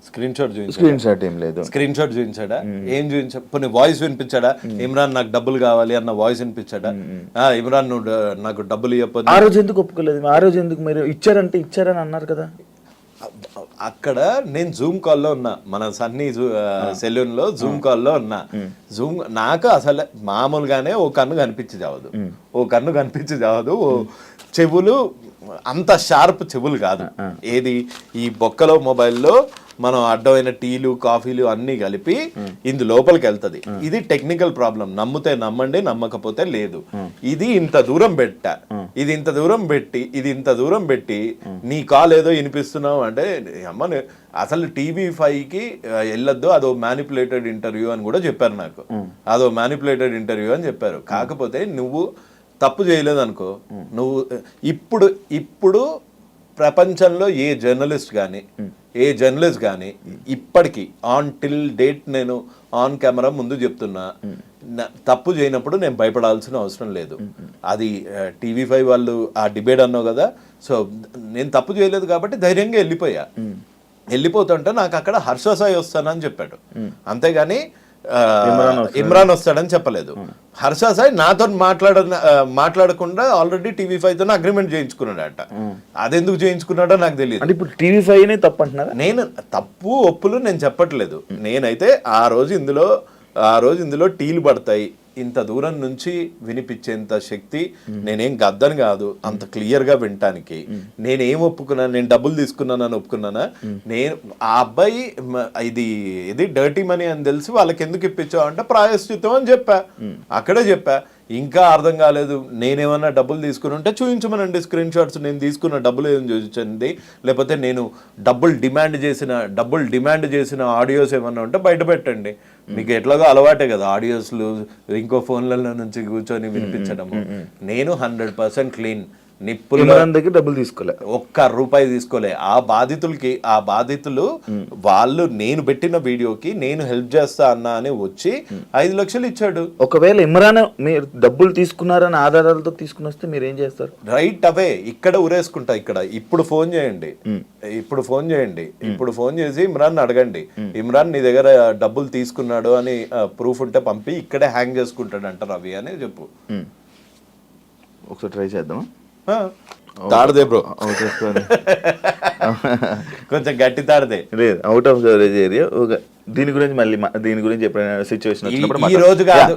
స్క్రీన్ షాట్ ఏం లేదు. స్క్రీన్ షాట్ చూపించాడా? ఏం చూపించా? కొన్ని వాయిస్ వినిపించాడా? ఇమ్రాన్ నాకు డబ్బులు కావాలి అన్న వాయిస్ వినిపించాడా? ఇమ్రాన్ నువ్వు నాకు డబ్బులు ఇవ్వకపోతే ఆ రోజు ఎందుకు ఒప్పుకోలేదు? ఆ రోజు ఎందుకు మీరు ఇచ్చారని అన్నారు కదా? అక్కడ నేను జూమ్ కాల్లో ఉన్నా, మన సన్నీ సెలూన్ లో జూమ్ కాల్లో ఉన్నా. నాకు అసలు మామూలుగానే ఓ కన్ను కనిపించి చావదు, చెవులు అంత షార్ప్ చెవులు కాదు. ఏది ఈ బొక్కలో మొబైల్లో మనం అడ్డమైన టీలు కాఫీలు అన్ని కలిపి ఇందు లోపలికి వెళ్తుంది. ఇది టెక్నికల్ ప్రాబ్లం. నమ్మితే నమ్మండి, నమ్మకపోతే లేదు. ఇది ఇంత దూరం పెట్టి నీ కాల్ ఏదో వినిపిస్తున్నావు అంటే అమ్మ అసలు TV5కి వెళ్ళొద్దు, అదో మ్యానిపులేటెడ్ ఇంటర్వ్యూ అని కూడా చెప్పారు నాకు. అదో మ్యానిపులేటెడ్ ఇంటర్వ్యూ అని చెప్పారు. కాకపోతే నువ్వు తప్పు చేయలేదు అనుకో, నువ్వు ఇప్పుడు ప్రపంచంలో ఏ జర్నలిస్ట్ కానీ ఇప్పటికీ ఆన్ టిల్ డేట్ నేను ఆన్ కెమెరా ముందు చెప్తున్నా, తప్పు చేయనప్పుడు నేను భయపడాల్సిన అవసరం లేదు. అది TV5 వాళ్ళు ఆ డిబేట్ అన్నావు కదా, సో నేను తప్పు చేయలేదు కాబట్టి ధైర్యంగా వెళ్ళిపోతుంటే నాకు అక్కడ హర్ష సాయి వస్తానని చెప్పాడు, అంతేగాని ఇమ్రాన్ వస్తాడని చెప్పలేదు. హర్ష సాయి నాతో మాట్లాడకుండా ఆల్రెడీ TV5తో అగ్రిమెంట్ చేయించుకున్నాడట. అదెందుకు చేయించుకున్నాడో నాకు తెలియదు. ఇప్పుడు TV5 తప్పు అంటున్నారా? నేను తప్పు ఒప్పులు నేను చెప్పట్లేదు. నేనైతే ఆ రోజు ఇందులో టీలు పడతాయి, ఇంత దూరం నుంచి వినిపించేంత శక్తి నేనేం గద్దని కాదు, అంత క్లియర్గా వినటానికి. నేనేం ఒప్పుకున్నాను? నేను డబ్బులు తీసుకున్నానని ఒప్పుకున్నానా? నేను ఆ అబ్బాయి ఇది డర్టీ మనీ అని తెలిసి వాళ్ళకి ఎందుకు ఇప్పించావు అంటే ప్రాయశ్చిత్తం అని అక్కడే చెప్పా. ఇంకా అర్థం కాలేదు, నేనేమన్నా డబ్బులు తీసుకుని ఉంటే చూపించమనండి స్క్రీన్ షాట్స్, నేను తీసుకున్న డబ్బులు ఏం చూపించండి, లేకపోతే నేను డబ్బులు డిమాండ్ చేసిన ఆడియోస్ ఏమన్నా ఉంటే బయట పెట్టండి. మీకు ఎట్లాగో అలవాటే కదా ఆడియోస్లు ఇంకో ఫోన్లలో నుంచి కూర్చొని వినిపించడము. నేను 100% క్లీన్. నిప్పుల్లో ఇమ్రాన్ దగ్గర డబ్బులు తీసుకోలే. ఒక్క రూపాయి తీసుకోలే. ఆ బాధితులు వాళ్ళు నేను పెట్టిన వీడియోకి నేను హెల్ప్ చేస్తా అన్నా అని వచ్చి 5 లక్షలు ఇచ్చాడు. ఒకవేళ ఇమ్రాన్ మీరు డబ్బులు తీసుకున్నారని ఆధారాలతో తీసుకుని వస్తే మీరు ఏం చేస్తారు? రైట్ అవే ఇక్కడ ఉరేసుకుంటా. ఇప్పుడు ఫోన్ చేయండి, ఇప్పుడు ఫోన్ చేసి ఇమ్రాన్ అడగండి, ఇమ్రాన్ నీ దగ్గర డబ్బులు తీసుకున్నాడు అని ప్రూఫ్ ఉంటే పంపి ఇక్కడే హ్యాంగ్ చేసుకుంటాడు అంట రవి అని చెప్పు. ఒకసారి ట్రై చేద్దామా? తాడదే బ్రో, కొంచెం గట్టి తాడదే. లేదు, అవుట్ ఆఫ్ కవరేజ్ ఏరియా. దీని గురించి ఎప్పుడైనా సిచ్యువేషన్ వచ్చినప్పుడు ఈ రోజు కాదు,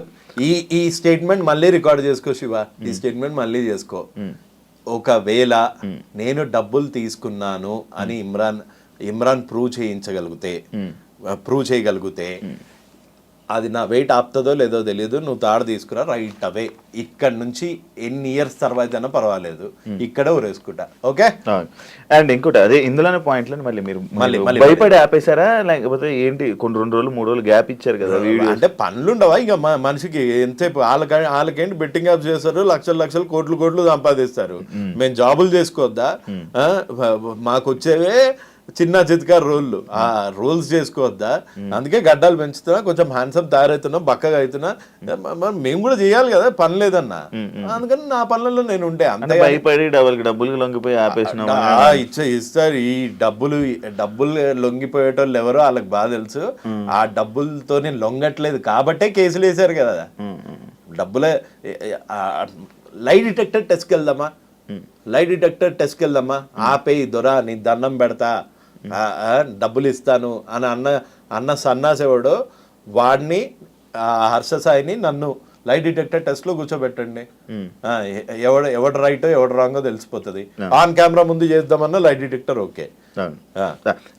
ఈ స్టేట్మెంట్ మళ్ళీ రికార్డ్ చేసుకో శివ, ఈ స్టేట్మెంట్ మళ్ళీ చేసుకో. ఒకవేళ నేను డబ్బులు తీసుకున్నాను అని ఇమ్రాన్ ప్రూవ్ చేయగలిగితే అది నా వెయిట్ ఆపుతుందో లేదో తెలియదు, నువ్వు తాడు తీసుకురా రైట్ అవే. ఇక్కడ నుంచి ఎన్ని ఇయర్స్ తర్వాత అయినా పర్వాలేదు, ఇక్కడ ఊరేసుకుంటా. ఓకే. అండ్ ఇంకోటి అదే ఇందులోనే పాయింట్లను మళ్ళీ భయపడి ఆపేశారా, లేకపోతే ఏంటి? కొన్ని 2 రోజులు 3 రోజులు గ్యాప్ ఇచ్చారు కదా వీడియో. అంటే పనులుండవా ఇక మనిషికి? ఎంతసేపు వాళ్ళకేంటి బెట్టింగ్ యాప్స్ చేస్తారు, లక్షలు కోట్లు సంపాదిస్తారు. మేము జాబులు చేసుకోవద్దా? మాకు వచ్చేవే చిన్న చిత్కార రోళ్ళు, ఆ రోల్స్ చేసుకోవద్దా? అందుకే గడ్డాలు పెంచుతున్నా, కొంచెం హ్యాండ్సమ్ తయారవుతున్నా, బక్కగా అవుతున్నా. మేము కూడా చేయాలి కదా, పని లేదన్నా. అందుకని నా పనులలో నేను ఉంటే అంతే. భయపడి డబ్బులు లొంగిపోయి ఆపేసిన ఇస్తారు. ఈ డబ్బులు లొంగిపోయేటోళ్ళు ఎవరో వాళ్ళకి బాగా తెలుసు. ఆ డబ్బులతో నేను లొంగట్లేదు కాబట్టే కేసులు వేసారు కదా. డబ్బులే లై డిటెక్టర్ టెస్ట్కి వెళ్దామా, ఆపేయి దొరా, నీ దండం పెడతా, డబ్బులు ఇస్తాను అని అన్న సన్నాసేవాడు వాడిని, హర్ష సాయిని నన్ను లై డిటెక్టర్ టెస్ట్ లో కూర్చోబెట్టండి. ఎవడు రైటో ఎవడు రాంగో తెలిసిపోతుంది. ఆన్ కెమెరా ముందు చేద్దామన్నా లై డిటెక్టర్ ఓకే.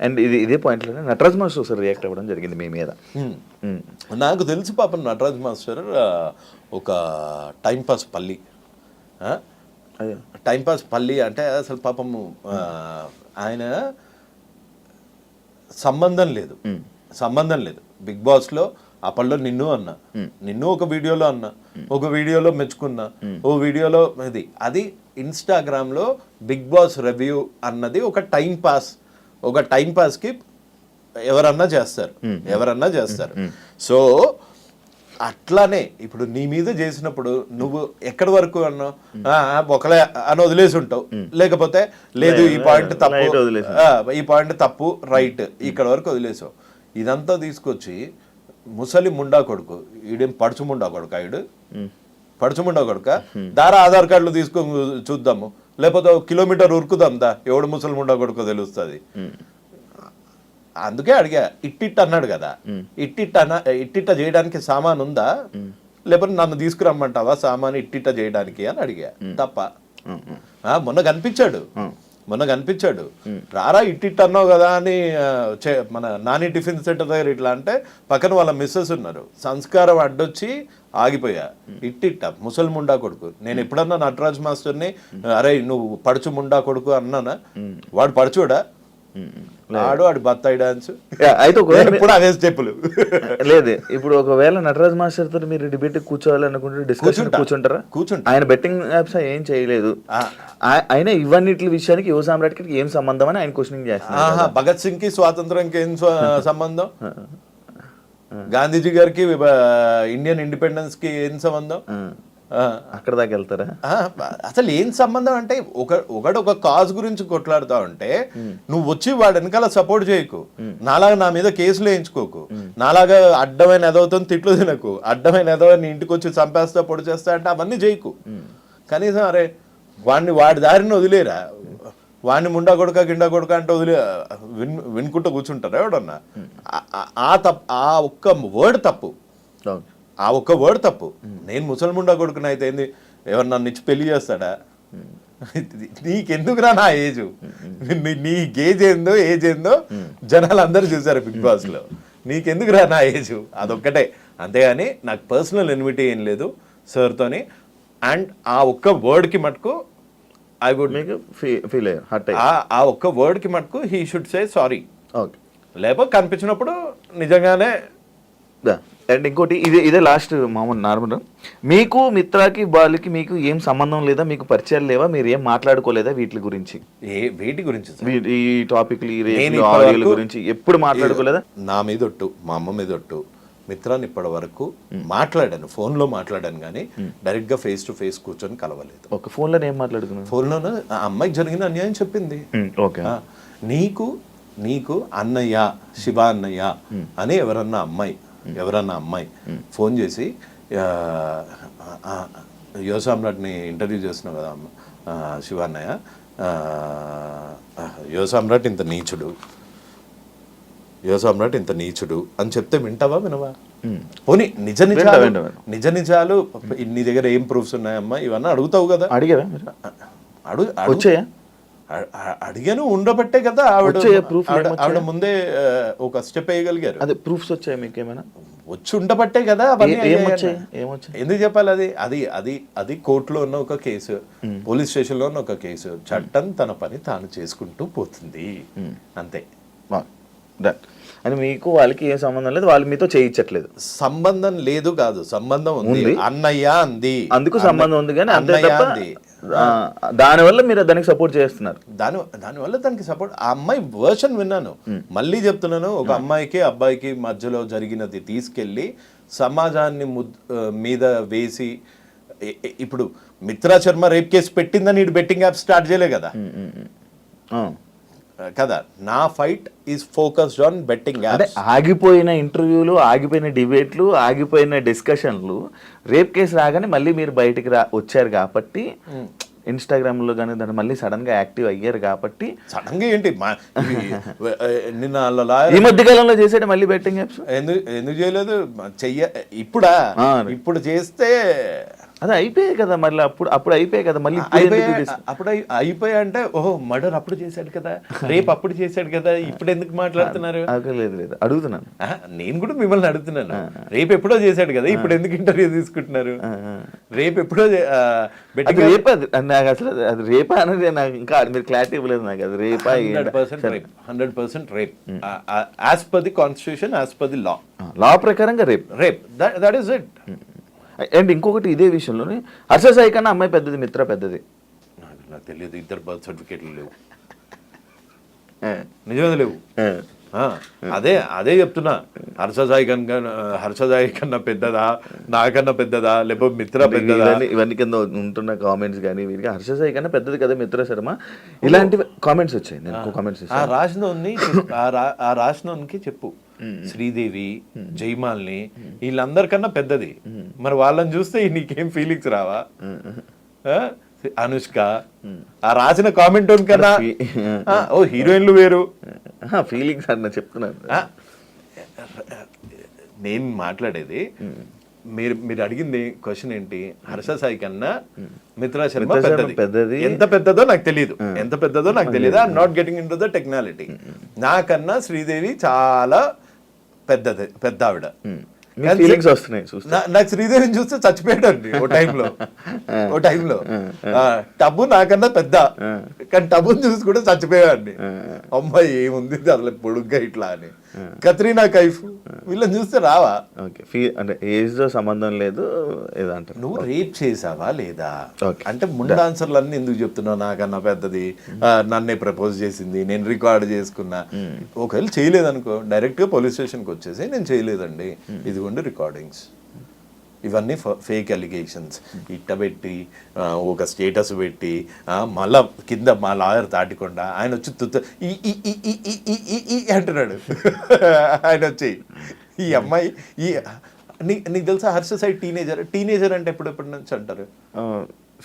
అండ్ ఇదే పాయింట్ లో నటరాజ్ మాస్టర్ రియాక్ట్ అవ్వడం జరిగింది మీ మీద. నాకు తెలిసి పాపం నటరాజ్ మాస్టర్ ఒక టైంపాస్ పల్లి అంటే అసలు పాపము ఆయన సంబంధం లేదు బిగ్ బాస్ లో. అప్పట్లో నిన్ను ఒక వీడియోలో మెచ్చుకున్నా, ఓ వీడియోలో అది ఇన్స్టాగ్రామ్ లో బిగ్ బాస్ రివ్యూ అన్నది ఒక టైం పాస్ కి ఎవరన్నా చేస్తారు. సో అట్లానే ఇప్పుడు నీ మీద చేసినప్పుడు నువ్వు ఎక్కడి వరకు అన్నావు, ఒకలే అని వదిలేసి ఉంటావు, లేకపోతే లేదు ఈ పాయింట్ తప్పు రైట్ ఇక్కడ వరకు వదిలేసావు. ఇదంతా తీసుకొచ్చి ముసలి ముండా కొడుకు, ఈడేం పడుచు ముండా కొడుక దారా ఆధార్ కార్డులు తీసుకొని చూద్దాము, లేకపోతే 1 కిలోమీటర్ ఉరుకుదాం దా, ఎవడు ముసలి ముండా కొడుకో తెలుస్తుంది. అందుకే అడిగా, ఇట్టిట్ అన్నాడు కదా, ఇట్టిట్ట చేయడానికి సామాన్ ఉందా, లేకపోతే నన్ను తీసుకురమ్మంటావా సామాన్ ఇట్టిట్ట చేయడానికి అని అడిగా. తప్ప మొన్న కనిపించాడు రారా ఇట్టిట్ అన్నావు కదా అని మన నాని టిఫిన్ సెంటర్ దగ్గర ఇట్లా అంటే పక్కన వాళ్ళ మిస్సెస్ ఉన్నారు, సంస్కారం అడ్డొచ్చి ఆగిపోయా. ఇట్టిట్ట ముసలి ముండా కొడుకు. నేను ఎప్పుడన్నా నటరాజ్ మాస్టర్ని అరే నువ్వు పడుచు ముండా కొడుకు అన్నానా? వాడు పడుచుడా? ఆడు బత్తాయి డాన్స్ అయితే ఇప్పుడు అవే స్టెప్పులు లేదు. ఇప్పుడు ఒకవేళ నటరాజ్ మాస్టర్ తో మీరు డిబేట్ కూర్చోవాలనుకుంటే డిస్కషన్ కూర్చుంటారా? ఆయన బెట్టింగ్ యాప్స్ ఏం చేయలేదు, ఆయన ఇవన్నిటి విషయానికి యువ సామ్రాట్కి ఏం సంబంధం అని ఆయన క్వశ్చనింగ్ చేస్తారు. భగత్ సింగ్ కి స్వాతంత్రంకి ఏం సంబంధం, గాంధీజీ గారికి ఇండియన్ ఇండిపెండెన్స్ కి ఏం సంబంధం? అక్కడ దాకా వెళ్తారా? అసలు ఏం సంబంధం అంటే ఒక కాజ్ గురించి కొట్లాడుతా ఉంటే నువ్వు వచ్చి వాడు వెనకాల సపోర్ట్ చేయకు, నాలాగా నా మీద కేసులు వేయించుకోకు, నాలాగా అడ్డమైన ఎదవుతో తిట్లు తినకు, అడ్డమైన ఎదవ నీ ఇంటికి వచ్చి చంపేస్తా పొడి చేస్తా అంటే అవన్నీ చేయకు. కనీసం అరే వాడి దారిని వదిలేరా, వాడిని ముండా కొడుక గిండా కొడుక అంటే వినుకుంటూ కూర్చుంటారా ఎవడన్నా? ఆ ఒక్క వర్డ్ తప్పు. నేను ముసల్ముండా కొడుకుని అయితే ఏంది, ఎవరు నన్ను ఇచ్చి పెళ్లి చేస్తాడా? నీకెందుకురా నా ఏజ్, నీ ఏజ్ ఏందో జనాలు అందరూ చూసారు బిగ్ బాస్ లో, నీకెందుకురా నా ఏజ్? అదొక్కటే, అంతేగాని నాకు పర్సనల్ ఎనిమిటీ ఏం లేదు సార్తోని. అండ్ ఆ ఒక్క వర్డ్కి మటుకు ఐ వుడ్ మేక్ ఫీల్ ఆ ఒక్క వర్డ్కి మటుకు హీ షుడ్ సే సారీ. లేకపోతే కనిపించినప్పుడు నిజంగానే అండ్ ఇంకోటి ఇదే లాస్ట్ మామూలు నార్మల్, మీకు మిత్రాకి బాలుకి మీకు ఏం సంబంధం లేదా, మీకు పరిచయాలు లేవా, మీరు ఏం మాట్లాడుకోలేదా వీటి గురించి? వేటి గురించి సార్? ఈ టాపిక్లు, ఈ నేను రేట్లు, ఇప్పటి ఆడియోల వరకు గురించి ఎప్పుడు మాట్లాడుకోలేదా? నా మీద ఒట్టు, మా అమ్మ మీద ఒట్టు, మిత్రాన్ని ఇప్పటి వరకు మాట్లాడాను, ఫోన్లో మాట్లాడాను కానీ డైరెక్ట్గా ఫేస్ టు ఫేస్ కూర్చొని కలవలేదు. ఒక ఫోన్లో ఏం మాట్లాడుకున్నాను? ఫోన్లోనే ఆ అమ్మాయికి జరిగిన అన్యాయం చెప్పింది. ఓకే. నీకు అన్నయ్య, శివ అన్నయ్య అని ఎవరన్నా అమ్మాయి ఫోన్ చేసి, యువ సామ్రాట్ని ఇంటర్వ్యూ చేస్తున్నావు కదా శివ అన్నయ్య, యువ సామ్రాట్ ఇంత నీచుడు అని చెప్తే వింటావా? పోనీ నిజ నిజాలు నీ దగ్గర ఏం ప్రూఫ్స్ ఉన్నాయమ్మా ఇవన్నీ అడుగుతావు కదా. అడిగారా? వచ్చాయా? అడిగాను, ఉండబట్టే కదా ఆవిడ ముందే ఒక స్టెప్ వేయగలిగారు. అదే ప్రూఫ్స్ వచ్చాయి మీకు ఏమైనా? వచ్చి ఉండబట్టే కదా అవన్నీ. ఏమొచ్చాయి? ఎందుకు చెప్పాలి? అది కోర్టులో ఉన్న ఒక కేసు, పోలీస్ స్టేషన్ లో ఉన్న ఒక కేసు. చట్టం తన పని తాను చేసుకుంటూ పోతుంది, అంతే. అని మీకు వాళ్ళకి ఏం సంబంధం లేదు, వాళ్ళు మీతో చేయించట్లేదు? సంబంధం లేదు కాదు, సంబంధం ఉంది. అన్నయ్య అంది, అందుకు సంబంధం ఉంది కానీ అంతే తప్ప దానివల్ల మీరు దానికి సపోర్ట్ చేస్తున్నారు. దానివల్ల దానికి సపోర్ట్. ఆ అమ్మాయి వర్షన్ విన్నాను, మళ్ళీ చెప్తున్నాను. ఒక అమ్మాయికి అబ్బాయికి మధ్యలో జరిగినది తీసుకెళ్లి సమాజాన్ని మీద వేసి, ఇప్పుడు మిత్రా శర్మ రేప్ కేసు పెట్టిందని ఇటు బెట్టింగ్ యాప్ స్టార్ట్ చేయలే కదా కదా. నా fight is focused on betting apps. ఆగిపోయిన ఇంటర్వ్యూలు, ఆగిపోయిన డిబేట్లు, ఆగిపోయిన డిస్కషన్లు, రేప్ కేసు రాగానే మళ్ళీ మీరు బయటికి వచ్చారు కాబట్టి, ఇన్స్టాగ్రామ్ లో కానీ దాన్ని మళ్ళీ సడన్ గా యాక్టివ్ అయ్యారు కాబట్టి. సడన్ గా ఏంటి నిన్న ఈ మధ్య కాలంలో చేసేది మళ్ళీ బెట్టింగ్ యాప్స్ ఎందుకు చేయలేదు? ఇప్పుడు చేస్తే అదే అయిపోయాయి కదా, మళ్ళీ అప్పుడు అయిపోయాయి కదా, మళ్ళీ అప్పుడు అయిపోయా అంటే ఓహో మర్డర్ అప్పుడు చేశాడు కదా, రేపు అప్పుడు చేశాడు కదా, ఇప్పుడు ఎందుకు మాట్లాడుతున్నారు? లేదు అడుగుతున్నాను, నేను కూడా మిమ్మల్ని అడుగుతున్నాను. రేపు ఎప్పుడో చేశాడు కదా, ఇప్పుడు ఎందుకు ఇంటర్వ్యూ తీసుకుంటున్నారు? రేపు ఎప్పుడో నాకు అసలు అది రేపా అనేది నాకు ఇంకా మీరు క్లారిటీ ఇవ్వలేదు నాకు. అది రేపా? 100% rape as per the constitution, as per the law ప్రకారంగా rape that is it. And ఇంకొకటి ఇదే విషయంలోనే హర్ష సాయి కన్నా అమ్మాయి పెద్దది, మిత్ర పెద్దది? నాకు తెలియదు, ఇద్దరు బర్త్ సర్టిఫికేట్లు లేవు, నిజమే లేవు. అదే చెప్తున్నా. హర్ష సాయి కన్నా పెద్దదా, నాకన్నా పెద్దదా, లేకపోతే మిత్ర పెద్దదా? ఇవన్నీ కింద ఉంటున్న కామెంట్స్ కానీ వీరికి హర్ష సాయి కన్నా పెద్దది కదా మిత్ర శర్మ, ఇలాంటి కామెంట్స్ వచ్చాయి. నేను కామెంట్స్ ఆ రాసినోనికి చెప్పు, శ్రీదేవి, జైమాల్ని వీళ్ళందరికన్నా పెద్దది. మరి వాళ్ళని చూస్తే నీకేం ఫీలింగ్స్ రావా? అనుష్క ఆ రాసిన కామెంట్ కన్నా ఓ హీరోయిన్లు వేరు ఫీలింగ్స్ అన్న చెప్తున్నాను. నేను మాట్లాడేది మీరు అడిగింది క్వశ్చన్ ఏంటి? హర్ష సాయి కన్నా మిత్రా శర్మ పెద్దది. ఎంత పెద్దదో నాకు తెలియదు. I'm not getting into the technicality. నాకన్నా శ్రీదేవి చాలా పెద్ద ఆవిడ. నాకు శ్రీదేవిని చూస్తే చచ్చిపోయాడండి ఓ టైంలో. టబ్బు నాకన్నా పెద్ద, కానీ టబ్బుని చూసి కూడా చచ్చిపోయాడండి. అమ్మాయి ఏముంది అసలు పొడుగ్గా ఇట్లా అని. కత్రీనా కైఫ్ వీళ్ళని చూస్తే రావా? అంటే ఏజ్ తో సంబంధం లేదు ఏదంటారు. నువ్వు రేప్ చేసావా లేదా అంటే ముందు ఆన్సర్లు అన్ని ఎందుకు చెప్తున్నావు? నాకన్నా పెద్దది, నన్నే ప్రపోజ్ చేసింది, నేను రికార్డ్ చేసుకున్నా. ఒకవేళ చేయలేదనుకో, డైరెక్ట్ గా పోలీస్ స్టేషన్కి వచ్చేసి నేను చేయలేదండి, ఇదిగోండి రికార్డింగ్స్. ఇవన్నీ ఫేక్ అలిగేషన్స్ ఇట్టబెట్టి ఒక స్టేటస్ పెట్టి మళ్ళా కింద మా లాయర్ దాటికుండా ఆయన వచ్చి అంటున్నాడు. ఆయన వచ్చి ఈ అమ్మాయి నీకు తెలుసా హర్ష సాయి టీనేజర్ అంటే ఎప్పటి నుంచి అంటారు?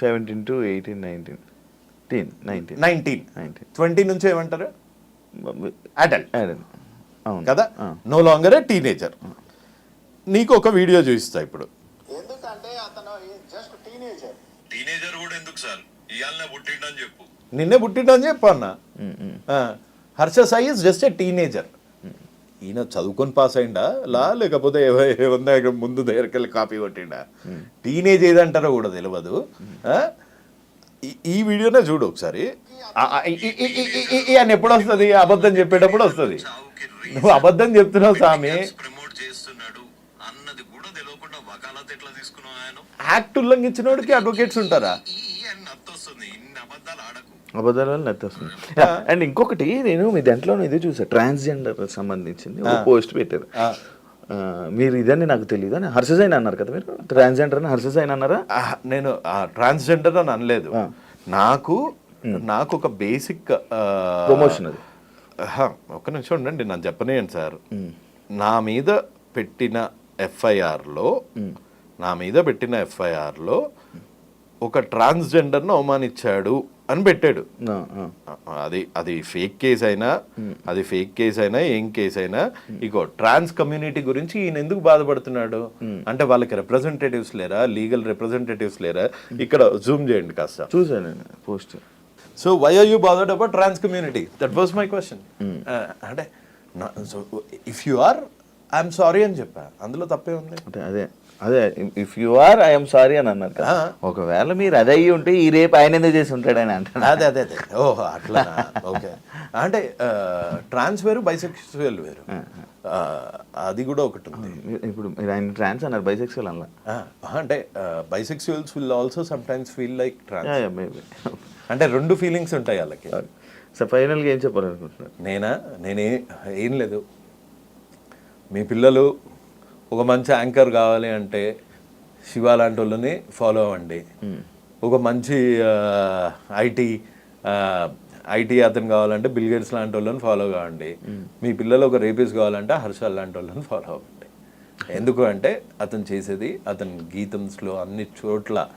17 to 18, 19. 20 నుంచి ఏమంటారు? అడల్ట్ కదా, నో లాంగర్ ఏ టీనేజర్. నీకు ఒక వీడియో చూపిస్తా ఇప్పుడు. ఎందుకంటే అతను జస్ట్ టీనేజర్ కూడా ఎందుకు సార్, ఇయాలనే పుట్టిండని చెప్పు, నిన్నే పుట్టిండని చెప్పు అన్న. Harsha Sai is just a teenager. ఈయన చదువుకొని పాస్ అయిందా లేకపోతే ముందు దగ్గరికి కాపీ కొట్టిండా? టీనేజ్ ఏదంటారో కూడా తెలియదు. ఈ వీడియోనే చూడు ఒకసారి. అని ఎప్పుడు వస్తుంది? అబద్ధం చెప్పేటప్పుడు వస్తుంది. నువ్వు అబద్ధం చెప్తున్నావు స్వామి. యాక్ట్ ఉల్లంఘించిన వాడికి అడ్వకేట్స్ ఉంటారా? అబద్ధాల వల్ల నెత్తొస్తుంది. అండ్ ఇంకొకటి నేను మీ దాంట్లో ఇది చూసా, ట్రాన్స్జెండర్ సంబంధించింది ఒక పోస్ట్ పెట్టారు. మీరు ఇదని నాకు తెలియదు అని హర్షసైన్ అన్నారు కదా, మీరు ట్రాన్స్జెండర్ అని హర్షసైన్ అన్నారా? నేను ట్రాన్స్జెండర్ అని అనలేదు. నాకు ఒక బేసిక్ ప్రమోషన్ అది. ఒక్క నిమిషం ఉండండి, నన్ను చెప్పనేయండి సార్. నా మీద పెట్టిన ఎఫ్ఐఆర్లో ఒక ట్రాన్స్జెండర్ను అవమానించాడు అని పెట్టాడు. అది ఫేక్ కేసు అయినా ఏం కేసు అయినా ఇగో ట్రాన్స్ కమ్యూనిటీ గురించి ఈయన ఎందుకు బాధపడుతున్నాడు అంటే వాళ్ళకి రిప్రజెంటేటివ్స్ లేరా, లీగల్ రిప్రజెంటేటివ్స్ లేరా? ఇక్కడ జూమ్ చేయండి కాస్త. చూసాను post. So why are you bothered about trans community? That was my question. అంటే if you are I'm sorry అని చెప్పా, అందులో తప్పే ఉంది. అంటే అదే if you are I'm sorry అని అన్నారు కదా, ఒకవేళ మీరు అదే అయ్యి ఉంటే ఈ రేపు ఆయన ఎందుకు చేసి ఉంటాడని అంటాను. అదే ఓహో అట్లా. ఓకే, అంటే ట్రాన్స్ వేరు, బైసెక్సువల్ వేరు, అది కూడా ఒకటి ఉంది. ఇప్పుడు మీరు ఆయన ట్రాన్స్ అన్నారు, బైసెక్సువల్ అలా అంటే bisexuals will also sometimes feel like trans. అంటే రెండు ఫీలింగ్స్ ఉంటాయి వాళ్ళకి. సో ఫైనల్గా ఏం చెప్పాలనుకుంటున్నారు? నేనే ఏం లేదు, మీ పిల్లలు ఒక మంచి యాంకర్ కావాలి అంటే శివ లాంటి వాళ్ళని ఫాలో అవ్వండి. ఒక మంచి ఐటీ అతను కావాలంటే బిల్ గేట్స్ లాంటి వాళ్ళని ఫాలో కావండి. మీ పిల్లలు ఒక రేపిస్ట్ కావాలంటే హర్షల్ లాంటి వాళ్ళని ఫాలో అవ్వండి. ఎందుకు అంటే అతను చేసేది, అతని గీతంస్లో అన్ని చోట్ల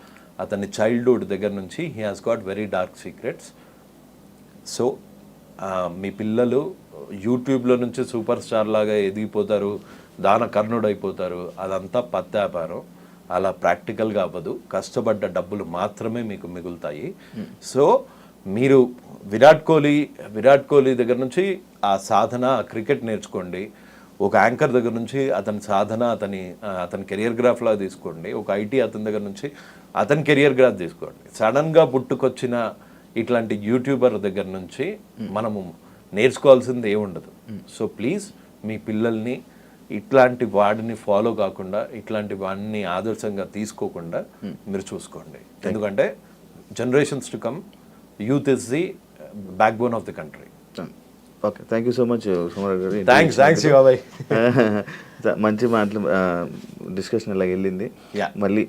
అతని చైల్డ్హుడ్ దగ్గర నుంచి he has got very dark secrets. So మీ పిల్లలు యూట్యూబ్లో నుంచి సూపర్ స్టార్ లాగా ఎదిగిపోతారు, దాన కర్ణుడు అయిపోతారు, అదంతా పత్యాపారం. అలా ప్రాక్టికల్గా అవ్వదు. కష్టపడ్డ డబ్బులు మాత్రమే మీకు మిగులుతాయి. సో మీరు విరాట్ కోహ్లీ దగ్గర నుంచి ఆ సాధన, క్రికెట్ నేర్చుకోండి. ఒక యాంకర్ దగ్గర నుంచి అతని సాధన, అతని కెరియర్ గ్రాఫ్లా తీసుకోండి. ఒక ఐటీ అతని దగ్గర నుంచి అతని కెరియర్ గ్రాఫ్ తీసుకోండి. సడన్గా పుట్టుకొచ్చిన ఇట్లాంటి యూట్యూబర్ దగ్గర నుంచి మనము నేర్చుకోవాల్సింది ఏముండదు. సో ప్లీజ్ మీ పిల్లల్ని ఇట్లాంటి వాడిని ఫాలో కాకుండా, ఇట్లాంటి వాడిని ఆదర్శంగా తీసుకోకుండా మీరు చూసుకోండి. ఎందుకంటే generations to come, youth is the backbone of the country. Okay, thank you so much Sumarao గారు. థ్యాంక్స్ బాబాయ్. మంచి మాటలు డిస్కషన్ ఇలాగ వెళ్ళింది. మళ్ళీ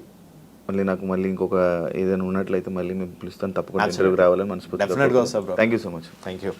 నాకు ఇంకొక ఏదైనా ఉన్నట్లయితే మళ్ళీ మేము పిలుస్తాను, తప్పకుండా ఇంటర్వ్యూకి రావాలని మనస్ఫూర్తిగా. డెఫినెట్గా వస్తా bro. Thank you so much. Thank you.